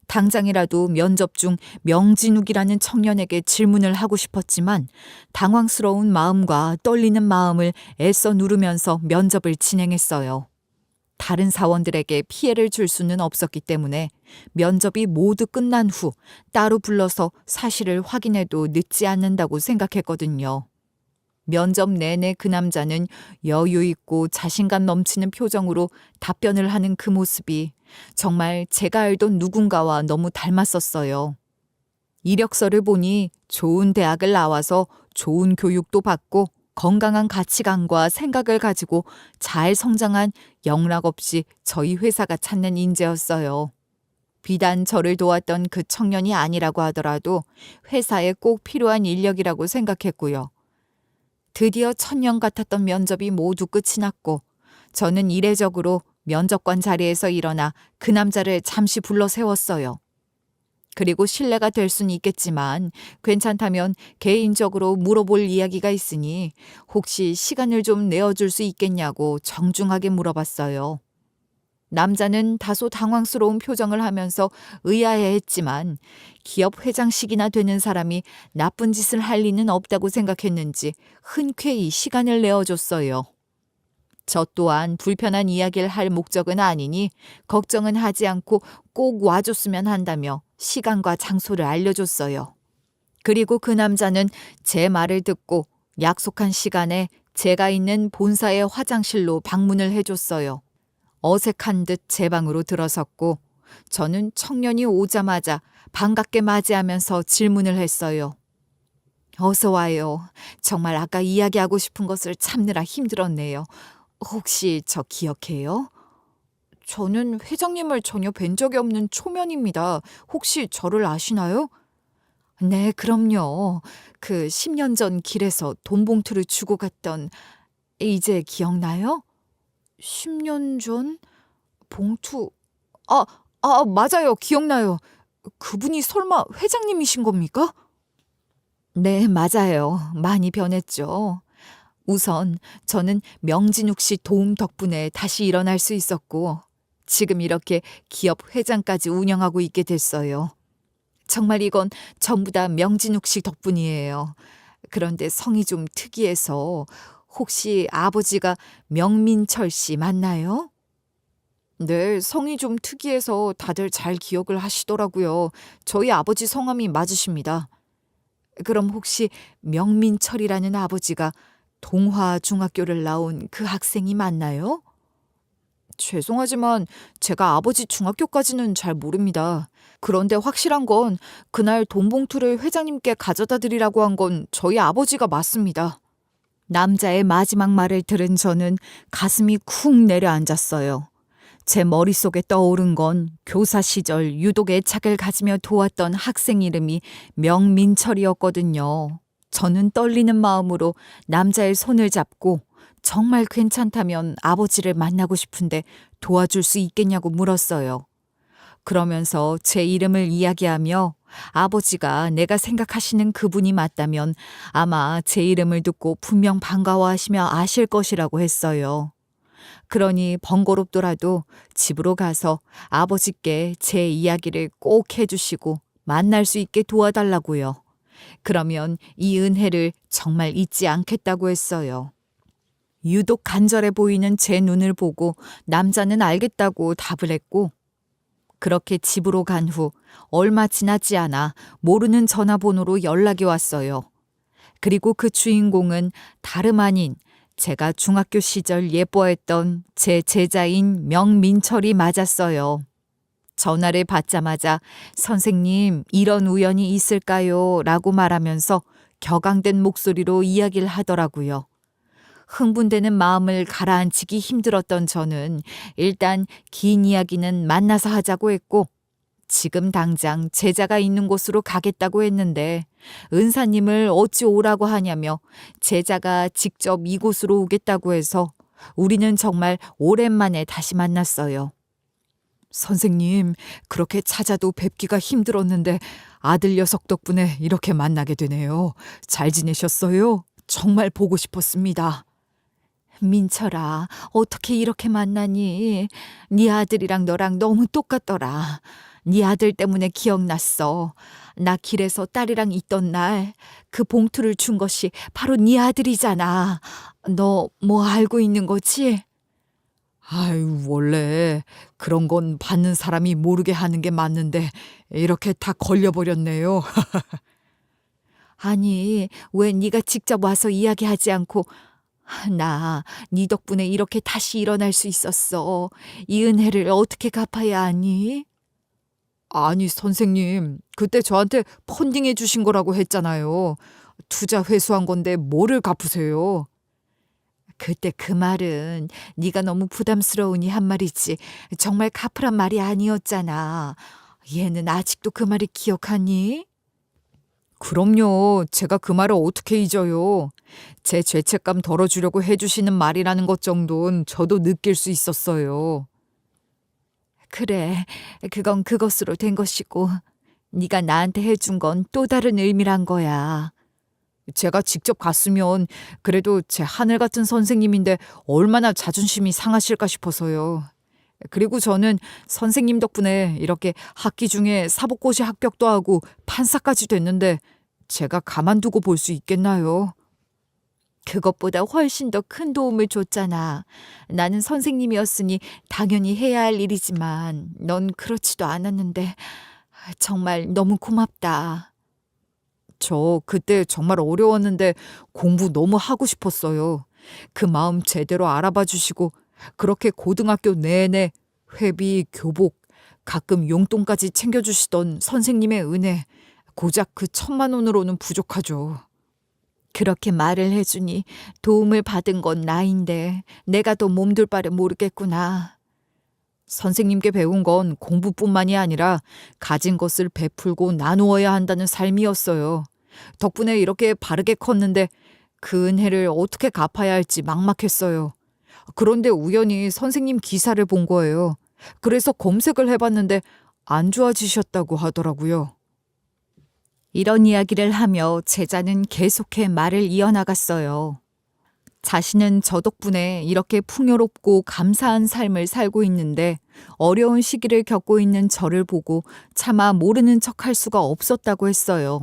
당장이라도 면접 중 명진욱이라는 청년에게 질문을 하고 싶었지만 당황스러운 마음과 떨리는 마음을 애써 누르면서 면접을 진행했어요. 다른 사원들에게 피해를 줄 수는 없었기 때문에 면접이 모두 끝난 후 따로 불러서 사실을 확인해도 늦지 않는다고 생각했거든요. 면접 내내 그 남자는 여유 있고 자신감 넘치는 표정으로 답변을 하는 그 모습이 정말 제가 알던 누군가와 너무 닮았었어요. 이력서를 보니 좋은 대학을 나와서 좋은 교육도 받고 건강한 가치관과 생각을 가지고 잘 성장한 영락없이 저희 회사가 찾는 인재였어요. 비단 저를 도왔던 그 청년이 아니라고 하더라도 회사에 꼭 필요한 인력이라고 생각했고요. 드디어 천년 같았던 면접이 모두 끝이 났고 저는 이례적으로 면접관 자리에서 일어나 그 남자를 잠시 불러 세웠어요. 그리고 실례가 될 수는 있겠지만 괜찮다면 개인적으로 물어볼 이야기가 있으니 혹시 시간을 좀 내어줄 수 있겠냐고 정중하게 물어봤어요. 남자는 다소 당황스러운 표정을 하면서 의아해했지만 기업 회장식이나 되는 사람이 나쁜 짓을 할 리는 없다고 생각했는지 흔쾌히 시간을 내어줬어요. 저 또한 불편한 이야기를 할 목적은 아니니 걱정은 하지 않고 꼭 와줬으면 한다며 시간과 장소를 알려줬어요. 그리고 그 남자는 제 말을 듣고 약속한 시간에 제가 있는 본사의 화장실로 방문을 해줬어요. 어색한 듯 제 방으로 들어섰고 저는 청년이 오자마자 반갑게 맞이하면서 질문을 했어요. 어서 와요. 정말 아까 이야기하고 싶은 것을 참느라 힘들었네요. 혹시 저 기억해요? 저는 회장님을 전혀 뵌 적이 없는 초면입니다. 혹시 저를 아시나요? 네, 그럼요. 그 10년 전 길에서 돈 봉투를 주고 갔던 이제 기억나요? 10년 전? 봉투. 아, 맞아요. 기억나요. 그분이 설마 회장님이신 겁니까? 네, 맞아요. 많이 변했죠. 우선 저는 명진욱 씨 도움 덕분에 다시 일어날 수 있었고 지금 이렇게 기업 회장까지 운영하고 있게 됐어요. 정말 이건 전부 다 명진욱 씨 덕분이에요. 그런데 성이 좀 특이해서 혹시 아버지가 명민철 씨 맞나요? 네, 성이 좀 특이해서 다들 잘 기억을 하시더라고요. 저희 아버지 성함이 맞으십니다. 그럼 혹시 명민철이라는 아버지가 동화중학교를 나온 그 학생이 맞나요? 죄송하지만 제가 아버지 중학교까지는 잘 모릅니다. 그런데 확실한 건 그날 돈 봉투를 회장님께 가져다 드리라고 한 건 저희 아버지가 맞습니다. 남자의 마지막 말을 들은 저는 가슴이 쿵 내려앉았어요. 제 머릿속에 떠오른 건 교사 시절 유독 애착을 가지며 도왔던 학생 이름이 명민철이었거든요. 저는 떨리는 마음으로 남자의 손을 잡고 정말 괜찮다면 아버지를 만나고 싶은데 도와줄 수 있겠냐고 물었어요. 그러면서 제 이름을 이야기하며 아버지가 내가 생각하시는 그분이 맞다면 아마 제 이름을 듣고 분명 반가워하시며 아실 것이라고 했어요. 그러니 번거롭더라도 집으로 가서 아버지께 제 이야기를 꼭 해주시고 만날 수 있게 도와달라고요. 그러면 이 은혜를 정말 잊지 않겠다고 했어요. 유독 간절해 보이는 제 눈을 보고 남자는 알겠다고 답을 했고, 그렇게 집으로 간 후 얼마 지나지 않아 모르는 전화번호로 연락이 왔어요. 그리고 그 주인공은 다름 아닌 제가 중학교 시절 예뻐했던 제 제자인 명민철이 맞았어요. 전화를 받자마자 선생님, 이런 우연이 있을까요? 라고 말하면서 격앙된 목소리로 이야기를 하더라고요. 흥분되는 마음을 가라앉히기 힘들었던 저는 일단 긴 이야기는 만나서 하자고 했고, 지금 당장 제자가 있는 곳으로 가겠다고 했는데 은사님을 어찌 오라고 하냐며 제자가 직접 이곳으로 오겠다고 해서 우리는 정말 오랜만에 다시 만났어요. 선생님, 그렇게 찾아도 뵙기가 힘들었는데 아들 녀석 덕분에 이렇게 만나게 되네요. 잘 지내셨어요? 정말 보고 싶었습니다. 민철아, 어떻게 이렇게 만나니? 네 아들이랑 너랑 너무 똑같더라. 네 아들 때문에 기억났어. 나 길에서 딸이랑 있던 날 그 봉투를 준 것이 바로 네 아들이잖아. 너 뭐 알고 있는 거지? 아유, 원래 그런 건 받는 사람이 모르게 하는 게 맞는데 이렇게 다 걸려버렸네요. 아니, 왜 네가 직접 와서 이야기하지 않고 나 네 덕분에 이렇게 다시 일어날 수 있었어. 이 은혜를 어떻게 갚아야 하니? 아니, 선생님, 그때 저한테 펀딩해 주신 거라고 했잖아요. 투자 회수한 건데 뭐를 갚으세요? 그때 그 말은 네가 너무 부담스러우니 한 말이지 정말 갚으란 말이 아니었잖아. 얘는 아직도 그 말을 기억하니? 그럼요. 제가 그 말을 어떻게 잊어요. 제 죄책감 덜어주려고 해주시는 말이라는 것 정도는 저도 느낄 수 있었어요. 그래, 그건 그것으로 된 것이고 네가 나한테 해준 건 또 다른 의미란 거야. 제가 직접 갔으면 그래도 제 하늘 같은 선생님인데 얼마나 자존심이 상하실까 싶어서요. 그리고 저는 선생님 덕분에 이렇게 학기 중에 사법고시 합격도 하고 판사까지 됐는데 제가 가만두고 볼 수 있겠나요? 그것보다 훨씬 더 큰 도움을 줬잖아. 나는 선생님이었으니 당연히 해야 할 일이지만 넌 그렇지도 않았는데 정말 너무 고맙다. 저 그때 정말 어려웠는데 공부 너무 하고 싶었어요. 그 마음 제대로 알아봐 주시고 그렇게 고등학교 내내 회비, 교복, 가끔 용돈까지 챙겨주시던 선생님의 은혜, 고작 그 1,000만 원으로는 부족하죠. 그렇게 말을 해주니 도움을 받은 건 나인데 내가 더 몸둘 바를 모르겠구나. 선생님께 배운 건 공부뿐만이 아니라 가진 것을 베풀고 나누어야 한다는 삶이었어요. 덕분에 이렇게 바르게 컸는데 그 은혜를 어떻게 갚아야 할지 막막했어요. 그런데 우연히 선생님 기사를 본 거예요. 그래서 검색을 해봤는데 안 좋아지셨다고 하더라고요. 이런 이야기를 하며 제자는 계속해 말을 이어나갔어요. 자신은 저 덕분에 이렇게 풍요롭고 감사한 삶을 살고 있는데 어려운 시기를 겪고 있는 저를 보고 차마 모르는 척할 수가 없었다고 했어요.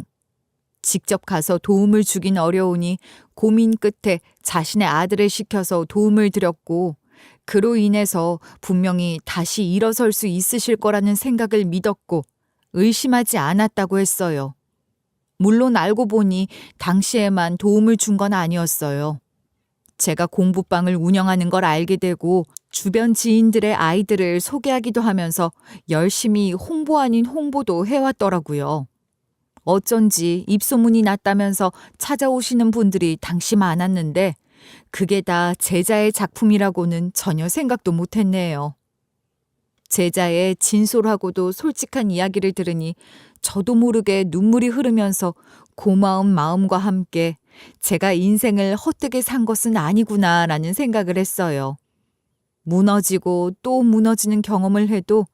직접 가서 도움을 주긴 어려우니 고민 끝에 자신의 아들을 시켜서 도움을 드렸고 그로 인해서 분명히 다시 일어설 수 있으실 거라는 생각을 믿었고 의심하지 않았다고 했어요. 물론 알고 보니 당시에만 도움을 준 건 아니었어요. 제가 공부방을 운영하는 걸 알게 되고 주변 지인들의 아이들을 소개하기도 하면서 열심히 홍보 아닌 홍보도 해왔더라고요. 어쩐지 입소문이 났다면서 찾아오시는 분들이 당시 많았는데 그게 다 제자의 작품이라고는 전혀 생각도 못했네요. 제자의 진솔하고도 솔직한 이야기를 들으니 저도 모르게 눈물이 흐르면서 고마운 마음과 함께 제가 인생을 헛되게 산 것은 아니구나라는 생각을 했어요. 무너지고 또 무너지는 경험을 해도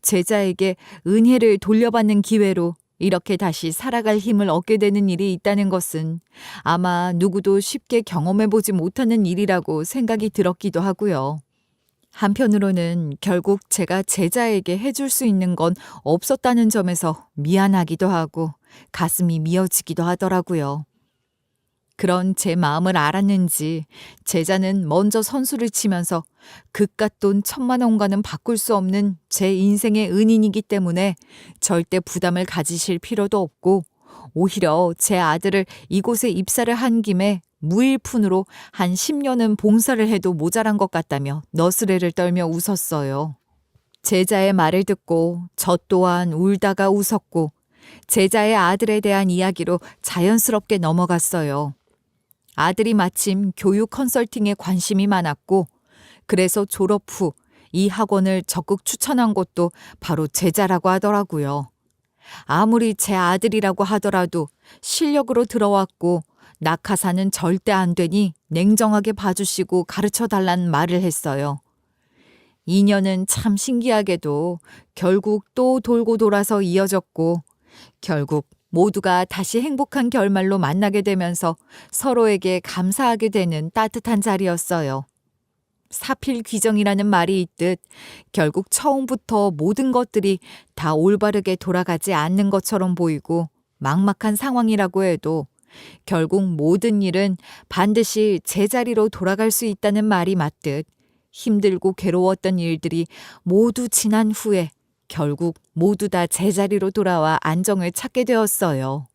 제자에게 은혜를 돌려받는 기회로 이렇게 다시 살아갈 힘을 얻게 되는 일이 있다는 것은 아마 누구도 쉽게 경험해보지 못하는 일이라고 생각이 들었기도 하고요. 한편으로는 결국 제가 제자에게 해줄 수 있는 건 없었다는 점에서 미안하기도 하고 가슴이 미어지기도 하더라고요. 그런 제 마음을 알았는지 제자는 먼저 선수를 치면서 그깟 돈 1,000만 원과는 바꿀 수 없는 제 인생의 은인이기 때문에 절대 부담을 가지실 필요도 없고 오히려 제 아들을 이곳에 입사를 한 김에 무일푼으로 한 10년은 봉사를 해도 모자란 것 같다며 너스레를 떨며 웃었어요. 제자의 말을 듣고 저 또한 울다가 웃었고 제자의 아들에 대한 이야기로 자연스럽게 넘어갔어요. 아들이 마침 교육 컨설팅에 관심이 많았고 그래서 졸업 후 이 학원을 적극 추천한 곳도 바로 제자라고 하더라고요. 아무리 제 아들이라고 하더라도 실력으로 들어왔고 낙하산은 절대 안 되니 냉정하게 봐주시고 가르쳐달란 말을 했어요. 인연은 참 신기하게도 결국 또 돌고 돌아서 이어졌고 결국 모두가 다시 행복한 결말로 만나게 되면서 서로에게 감사하게 되는 따뜻한 자리였어요. 사필귀정이라는 말이 있듯 결국 처음부터 모든 것들이 다 올바르게 돌아가지 않는 것처럼 보이고 막막한 상황이라고 해도 결국 모든 일은 반드시 제자리로 돌아갈 수 있다는 말이 맞듯 힘들고 괴로웠던 일들이 모두 지난 후에 결국 모두 다 제자리로 돌아와 안정을 찾게 되었어요.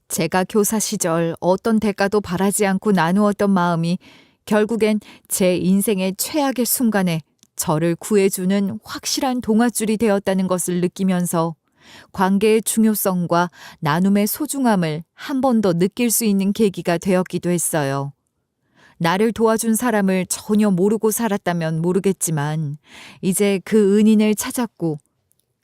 제가 교사 시절 어떤 대가도 바라지 않고 나누었던 마음이 결국엔 제 인생의 최악의 순간에 저를 구해주는 확실한 동아줄이 되었다는 것을 느끼면서 관계의 중요성과 나눔의 소중함을 한 번 더 느낄 수 있는 계기가 되었기도 했어요. 나를 도와준 사람을 전혀 모르고 살았다면 모르겠지만 이제 그 은인을 찾았고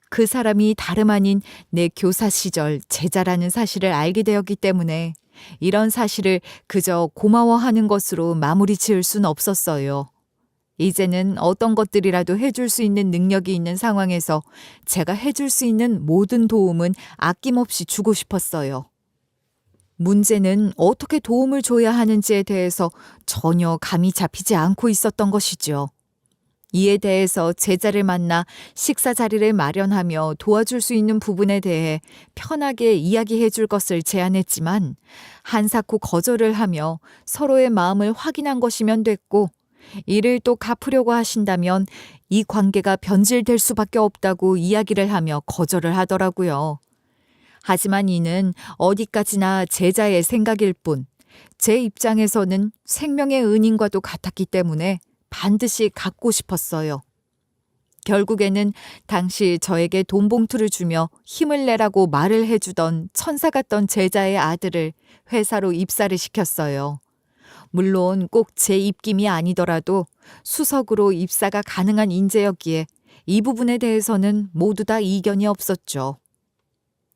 그 사람이 다름 아닌 내 교사 시절 제자라는 사실을 알게 되었기 때문에 이런 사실을 그저 고마워하는 것으로 마무리 지을 순 없었어요. 이제는 어떤 것들이라도 해줄 수 있는 능력이 있는 상황에서 제가 해줄 수 있는 모든 도움은 아낌없이 주고 싶었어요. 문제는 어떻게 도움을 줘야 하는지에 대해서 전혀 감이 잡히지 않고 있었던 것이죠. 이에 대해서 제자를 만나 식사 자리를 마련하며 도와줄 수 있는 부분에 대해 편하게 이야기해 줄 것을 제안했지만 한사코 거절을 하며 서로의 마음을 확인한 것이면 됐고 이를 또 갚으려고 하신다면 이 관계가 변질될 수밖에 없다고 이야기를 하며 거절을 하더라고요. 하지만 이는 어디까지나 제자의 생각일 뿐 제 입장에서는 생명의 은인과도 같았기 때문에 반드시 갚고 싶었어요. 결국에는 당시 저에게 돈 봉투를 주며 힘을 내라고 말을 해주던 천사 같던 제자의 아들을 회사로 입사를 시켰어요. 물론 꼭 제 입김이 아니더라도 수석으로 입사가 가능한 인재였기에 이 부분에 대해서는 모두 다 이견이 없었죠.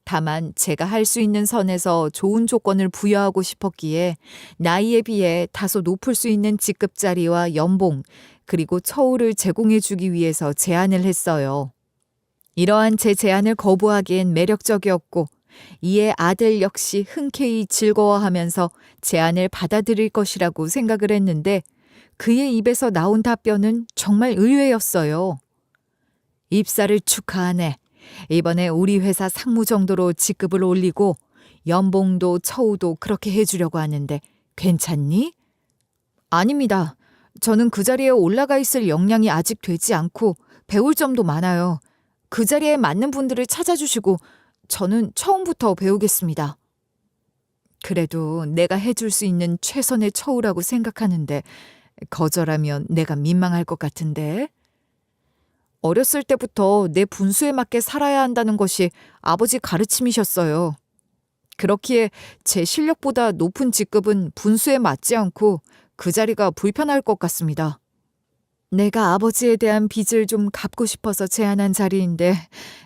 다만 제가 할 수 있는 선에서 좋은 조건을 부여하고 싶었기에 나이에 비해 다소 높을 수 있는 직급 자리와 연봉 그리고 처우를 제공해 주기 위해서 제안을 했어요. 이러한 제 제안을 거부하기엔 매력적이었고 이에 아들 역시 흔쾌히 즐거워하면서 제안을 받아들일 것이라고 생각을 했는데 그의 입에서 나온 답변은 정말 의외였어요. 입사를 축하하네. 이번에 우리 회사 상무 정도로 직급을 올리고 연봉도 처우도 그렇게 해주려고 하는데 괜찮니? 아닙니다. 저는 그 자리에 올라가 있을 역량이 아직 되지 않고 배울 점도 많아요. 그 자리에 맞는 분들을 찾아주시고 저는 처음부터 배우겠습니다. 그래도 내가 해줄 수 있는 최선의 처우라고 생각하는데 거절하면 내가 민망할 것 같은데. 어렸을 때부터 내 분수에 맞게 살아야 한다는 것이 아버지 가르침이셨어요. 그렇기에 제 실력보다 높은 직급은 분수에 맞지 않고 그 자리가 불편할 것 같습니다. 내가 아버지에 대한 빚을 좀 갚고 싶어서 제안한 자리인데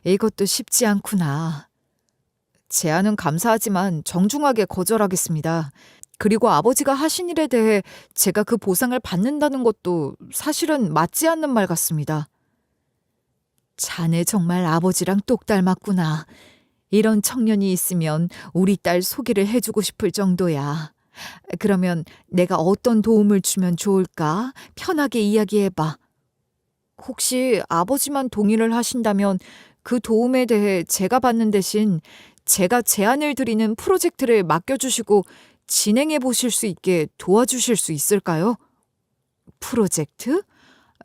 이것도 쉽지 않구나. 제안은 감사하지만 정중하게 거절하겠습니다. 그리고 아버지가 하신 일에 대해 제가 그 보상을 받는다는 것도 사실은 맞지 않는 말 같습니다. 자네 정말 아버지랑 똑 닮았구나. 이런 청년이 있으면 우리 딸 소개를 해주고 싶을 정도야. 그러면 내가 어떤 도움을 주면 좋을까? 편하게 이야기해봐. 혹시 아버지만 동의를 하신다면 그 도움에 대해 제가 받는 대신 제가 제안을 드리는 프로젝트를 맡겨주시고 진행해 보실 수 있게 도와주실 수 있을까요? 프로젝트?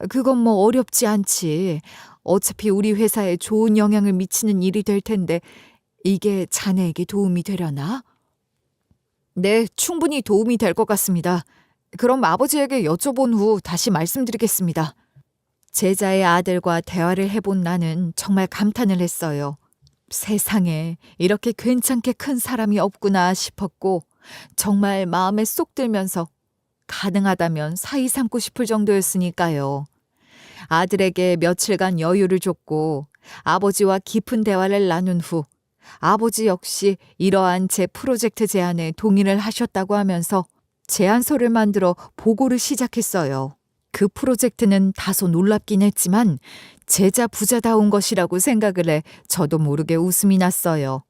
그건 뭐 어렵지 않지. 어차피 우리 회사에 좋은 영향을 미치는 일이 될 텐데 이게 자네에게 도움이 되려나? 네, 충분히 도움이 될 것 같습니다. 그럼 아버지에게 여쭤본 후 다시 말씀드리겠습니다. 제자의 아들과 대화를 해본 나는 정말 감탄을 했어요. 세상에 이렇게 괜찮게 큰 사람이 없구나 싶었고 정말 마음에 쏙 들면서 가능하다면 사이 삼고 싶을 정도였으니까요. 아들에게 며칠간 여유를 줬고 아버지와 깊은 대화를 나눈 후 아버지 역시 이러한 제 프로젝트 제안에 동의를 하셨다고 하면서 제안서를 만들어 보고를 시작했어요. 그 프로젝트는 다소 놀랍긴 했지만 제자 부자다운 것이라고 생각을 해 저도 모르게 웃음이 났어요.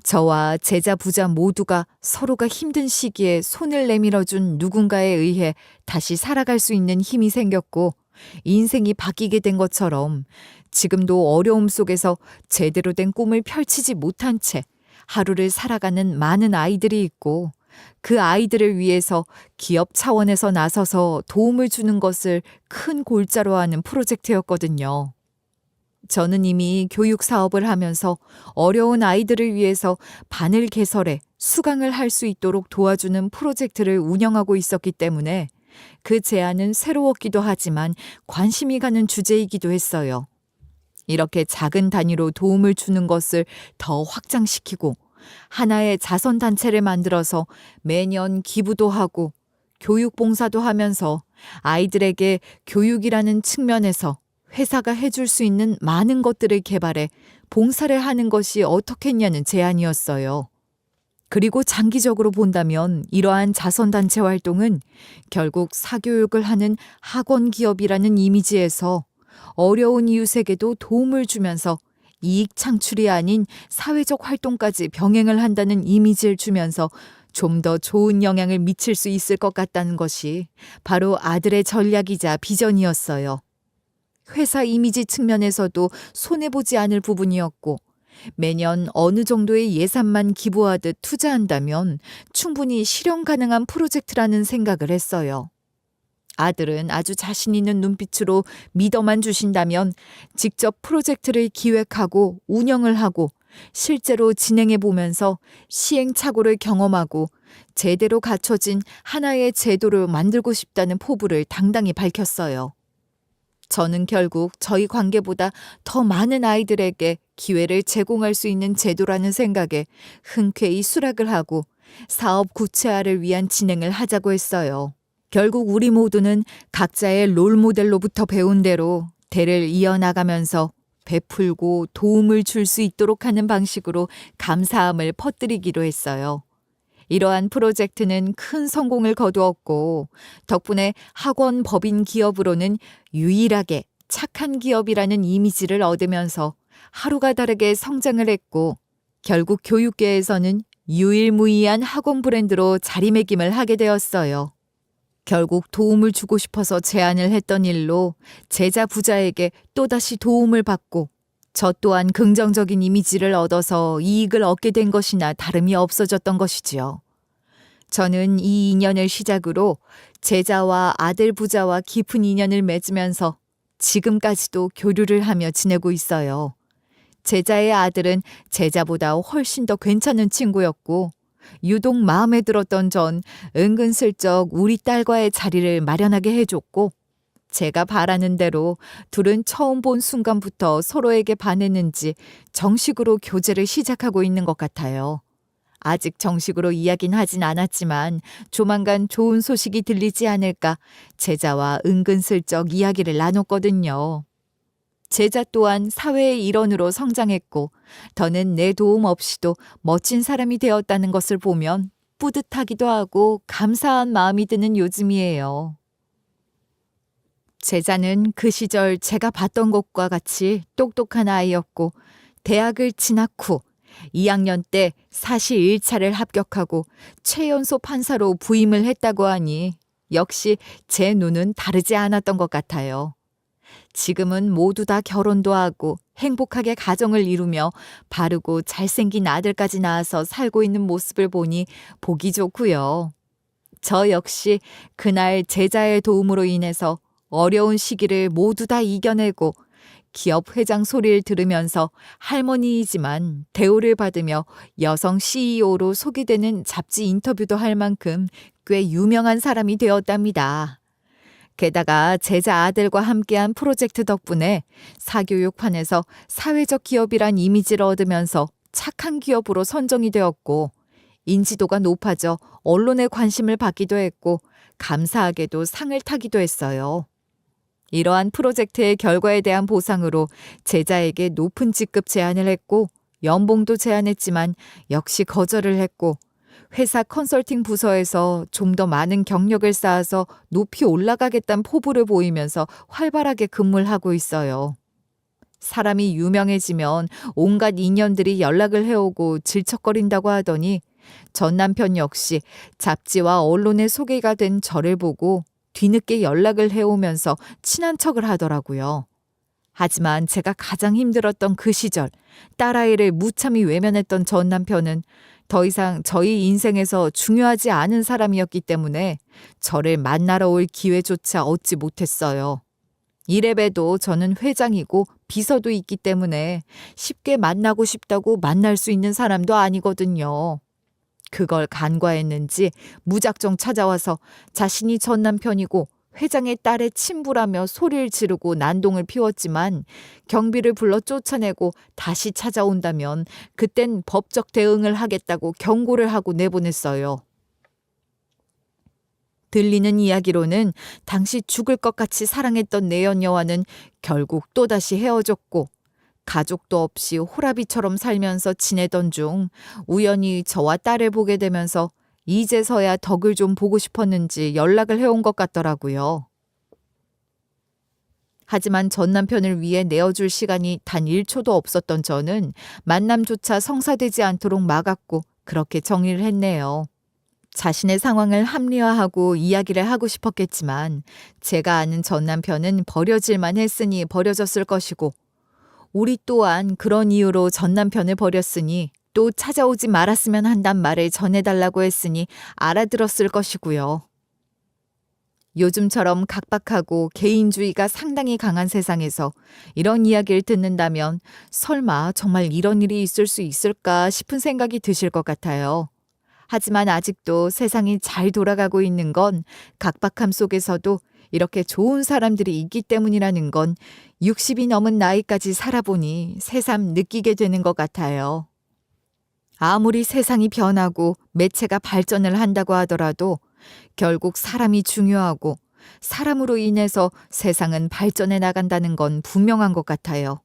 저와 제자 부자 모두가 서로가 힘든 시기에 손을 내밀어준 누군가에 의해 다시 살아갈 수 있는 힘이 생겼고 인생이 바뀌게 된 것처럼 지금도 어려움 속에서 제대로 된 꿈을 펼치지 못한 채 하루를 살아가는 많은 아이들이 있고 그 아이들을 위해서 기업 차원에서 나서서 도움을 주는 것을 큰 골자로 하는 프로젝트였거든요. 저는 이미 교육 사업을 하면서 어려운 아이들을 위해서 반을 개설해 수강을 할 수 있도록 도와주는 프로젝트를 운영하고 있었기 때문에 그 제안은 새로웠기도 하지만 관심이 가는 주제이기도 했어요. 이렇게 작은 단위로 도움을 주는 것을 더 확장시키고 하나의 자선단체를 만들어서 매년 기부도 하고 교육 봉사도 하면서 아이들에게 교육이라는 측면에서 회사가 해줄 수 있는 많은 것들을 개발해 봉사를 하는 것이 어떻겠냐는 제안이었어요. 그리고 장기적으로 본다면 이러한 자선단체 활동은 결국 사교육을 하는 학원 기업이라는 이미지에서 어려운 이웃에게도 도움을 주면서 이익 창출이 아닌 사회적 활동까지 병행을 한다는 이미지를 주면서 좀 더 좋은 영향을 미칠 수 있을 것 같다는 것이 바로 아들의 전략이자 비전이었어요. 회사 이미지 측면에서도 손해보지 않을 부분이었고 매년 어느 정도의 예산만 기부하듯 투자한다면 충분히 실현 가능한 프로젝트라는 생각을 했어요. 아들은 아주 자신 있는 눈빛으로 믿어만 주신다면 직접 프로젝트를 기획하고 운영을 하고 실제로 진행해 보면서 시행착오를 경험하고 제대로 갖춰진 하나의 제도를 만들고 싶다는 포부를 당당히 밝혔어요. 저는 결국 저희 관계보다 더 많은 아이들에게 기회를 제공할 수 있는 제도라는 생각에 흔쾌히 수락을 하고 사업 구체화를 위한 진행을 하자고 했어요. 결국 우리 모두는 각자의 롤모델로부터 배운 대로 대를 이어나가면서 베풀고 도움을 줄 수 있도록 하는 방식으로 감사함을 퍼뜨리기로 했어요. 이러한 프로젝트는 큰 성공을 거두었고 덕분에 학원 법인 기업으로는 유일하게 착한 기업이라는 이미지를 얻으면서 하루가 다르게 성장을 했고 결국 교육계에서는 유일무이한 학원 브랜드로 자리매김을 하게 되었어요. 결국 도움을 주고 싶어서 제안을 했던 일로 제자 부자에게 또다시 도움을 받고 저 또한 긍정적인 이미지를 얻어서 이익을 얻게 된 것이나 다름이 없어졌던 것이지요. 저는 이 인연을 시작으로 제자와 아들 부자와 깊은 인연을 맺으면서 지금까지도 교류를 하며 지내고 있어요. 제자의 아들은 제자보다 훨씬 더 괜찮은 친구였고 유독 마음에 들었던 전 은근슬쩍 우리 딸과의 자리를 마련하게 해줬고 제가 바라는 대로 둘은 처음 본 순간부터 서로에게 반했는지 정식으로 교제를 시작하고 있는 것 같아요. 아직 정식으로 이야기는 하진 않았지만 조만간 좋은 소식이 들리지 않을까 제자와 은근슬쩍 이야기를 나눴거든요. 제자 또한 사회의 일원으로 성장했고 더는 내 도움 없이도 멋진 사람이 되었다는 것을 보면 뿌듯하기도 하고 감사한 마음이 드는 요즘이에요. 제자는 그 시절 제가 봤던 것과 같이 똑똑한 아이였고 대학을 진학 후 2학년 때 사시 1차를 합격하고 최연소 판사로 부임을 했다고 하니 역시 제 눈은 다르지 않았던 것 같아요. 지금은 모두 다 결혼도 하고 행복하게 가정을 이루며 바르고 잘생긴 아들까지 낳아서 살고 있는 모습을 보니 보기 좋고요. 저 역시 그날 제자의 도움으로 인해서 어려운 시기를 모두 다 이겨내고 기업 회장 소리를 들으면서 할머니이지만 대우를 받으며 여성 CEO로 소개되는 잡지 인터뷰도 할 만큼 꽤 유명한 사람이 되었답니다. 게다가 제자 아들과 함께한 프로젝트 덕분에 사교육판에서 사회적 기업이란 이미지를 얻으면서 착한 기업으로 선정이 되었고 인지도가 높아져 언론의 관심을 받기도 했고 감사하게도 상을 타기도 했어요. 이러한 프로젝트의 결과에 대한 보상으로 제자에게 높은 직급 제안을 했고 연봉도 제안했지만 역시 거절을 했고 회사 컨설팅 부서에서 좀 더 많은 경력을 쌓아서 높이 올라가겠다는 포부를 보이면서 활발하게 근무를 하고 있어요. 사람이 유명해지면 온갖 인연들이 연락을 해오고 질척거린다고 하더니 전 남편 역시 잡지와 언론에 소개가 된 저를 보고 뒤늦게 연락을 해오면서 친한 척을 하더라고요. 하지만 제가 가장 힘들었던 그 시절 딸아이를 무참히 외면했던 전 남편은 더 이상 저희 인생에서 중요하지 않은 사람이었기 때문에 저를 만나러 올 기회조차 얻지 못했어요. 이래봬도 저는 회장이고 비서도 있기 때문에 쉽게 만나고 싶다고 만날 수 있는 사람도 아니거든요. 그걸 간과했는지 무작정 찾아와서 자신이 전 남편이고 회장의 딸의 친부라며 소리를 지르고 난동을 피웠지만 경비를 불러 쫓아내고 다시 찾아온다면 그땐 법적 대응을 하겠다고 경고를 하고 내보냈어요. 들리는 이야기로는 당시 죽을 것 같이 사랑했던 내연녀와는 결국 또다시 헤어졌고 가족도 없이 호라비처럼 살면서 지내던 중 우연히 저와 딸을 보게 되면서 이제서야 덕을 좀 보고 싶었는지 연락을 해온 것 같더라고요. 하지만 전 남편을 위해 내어줄 시간이 단 1초도 없었던 저는 만남조차 성사되지 않도록 막았고 그렇게 정리를 했네요. 자신의 상황을 합리화하고 이야기를 하고 싶었겠지만 제가 아는 전 남편은 버려질만 했으니 버려졌을 것이고 우리 또한 그런 이유로 전 남편을 버렸으니 또 찾아오지 말았으면 한단 말을 전해달라고 했으니 알아들었을 것이고요. 요즘처럼 각박하고 개인주의가 상당히 강한 세상에서 이런 이야기를 듣는다면 설마 정말 이런 일이 있을 수 있을까 싶은 생각이 드실 것 같아요. 하지만 아직도 세상이 잘 돌아가고 있는 건 각박함 속에서도 이렇게 좋은 사람들이 있기 때문이라는 건 60이 넘은 나이까지 살아보니 새삼 느끼게 되는 것 같아요. 아무리 세상이 변하고 매체가 발전을 한다고 하더라도 결국 사람이 중요하고 사람으로 인해서 세상은 발전해 나간다는 건 분명한 것 같아요.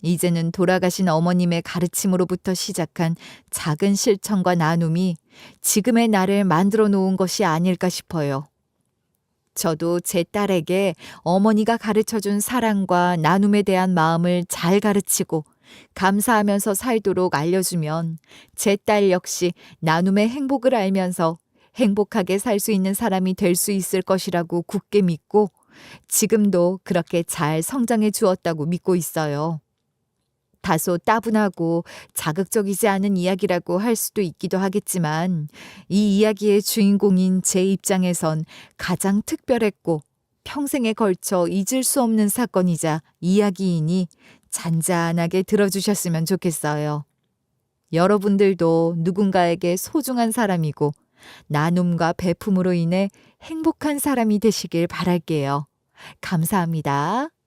이제는 돌아가신 어머님의 가르침으로부터 시작한 작은 실천과 나눔이 지금의 나를 만들어 놓은 것이 아닐까 싶어요. 저도 제 딸에게 어머니가 가르쳐준 사랑과 나눔에 대한 마음을 잘 가르치고 감사하면서 살도록 알려주면 제 딸 역시 나눔의 행복을 알면서 행복하게 살 수 있는 사람이 될 수 있을 것이라고 굳게 믿고 지금도 그렇게 잘 성장해 주었다고 믿고 있어요. 다소 따분하고 자극적이지 않은 이야기라고 할 수도 있기도 하겠지만 이 이야기의 주인공인 제 입장에선 가장 특별했고 평생에 걸쳐 잊을 수 없는 사건이자 이야기이니 잔잔하게 들어주셨으면 좋겠어요. 여러분들도 누군가에게 소중한 사람이고 나눔과 배품으로 인해 행복한 사람이 되시길 바랄게요. 감사합니다.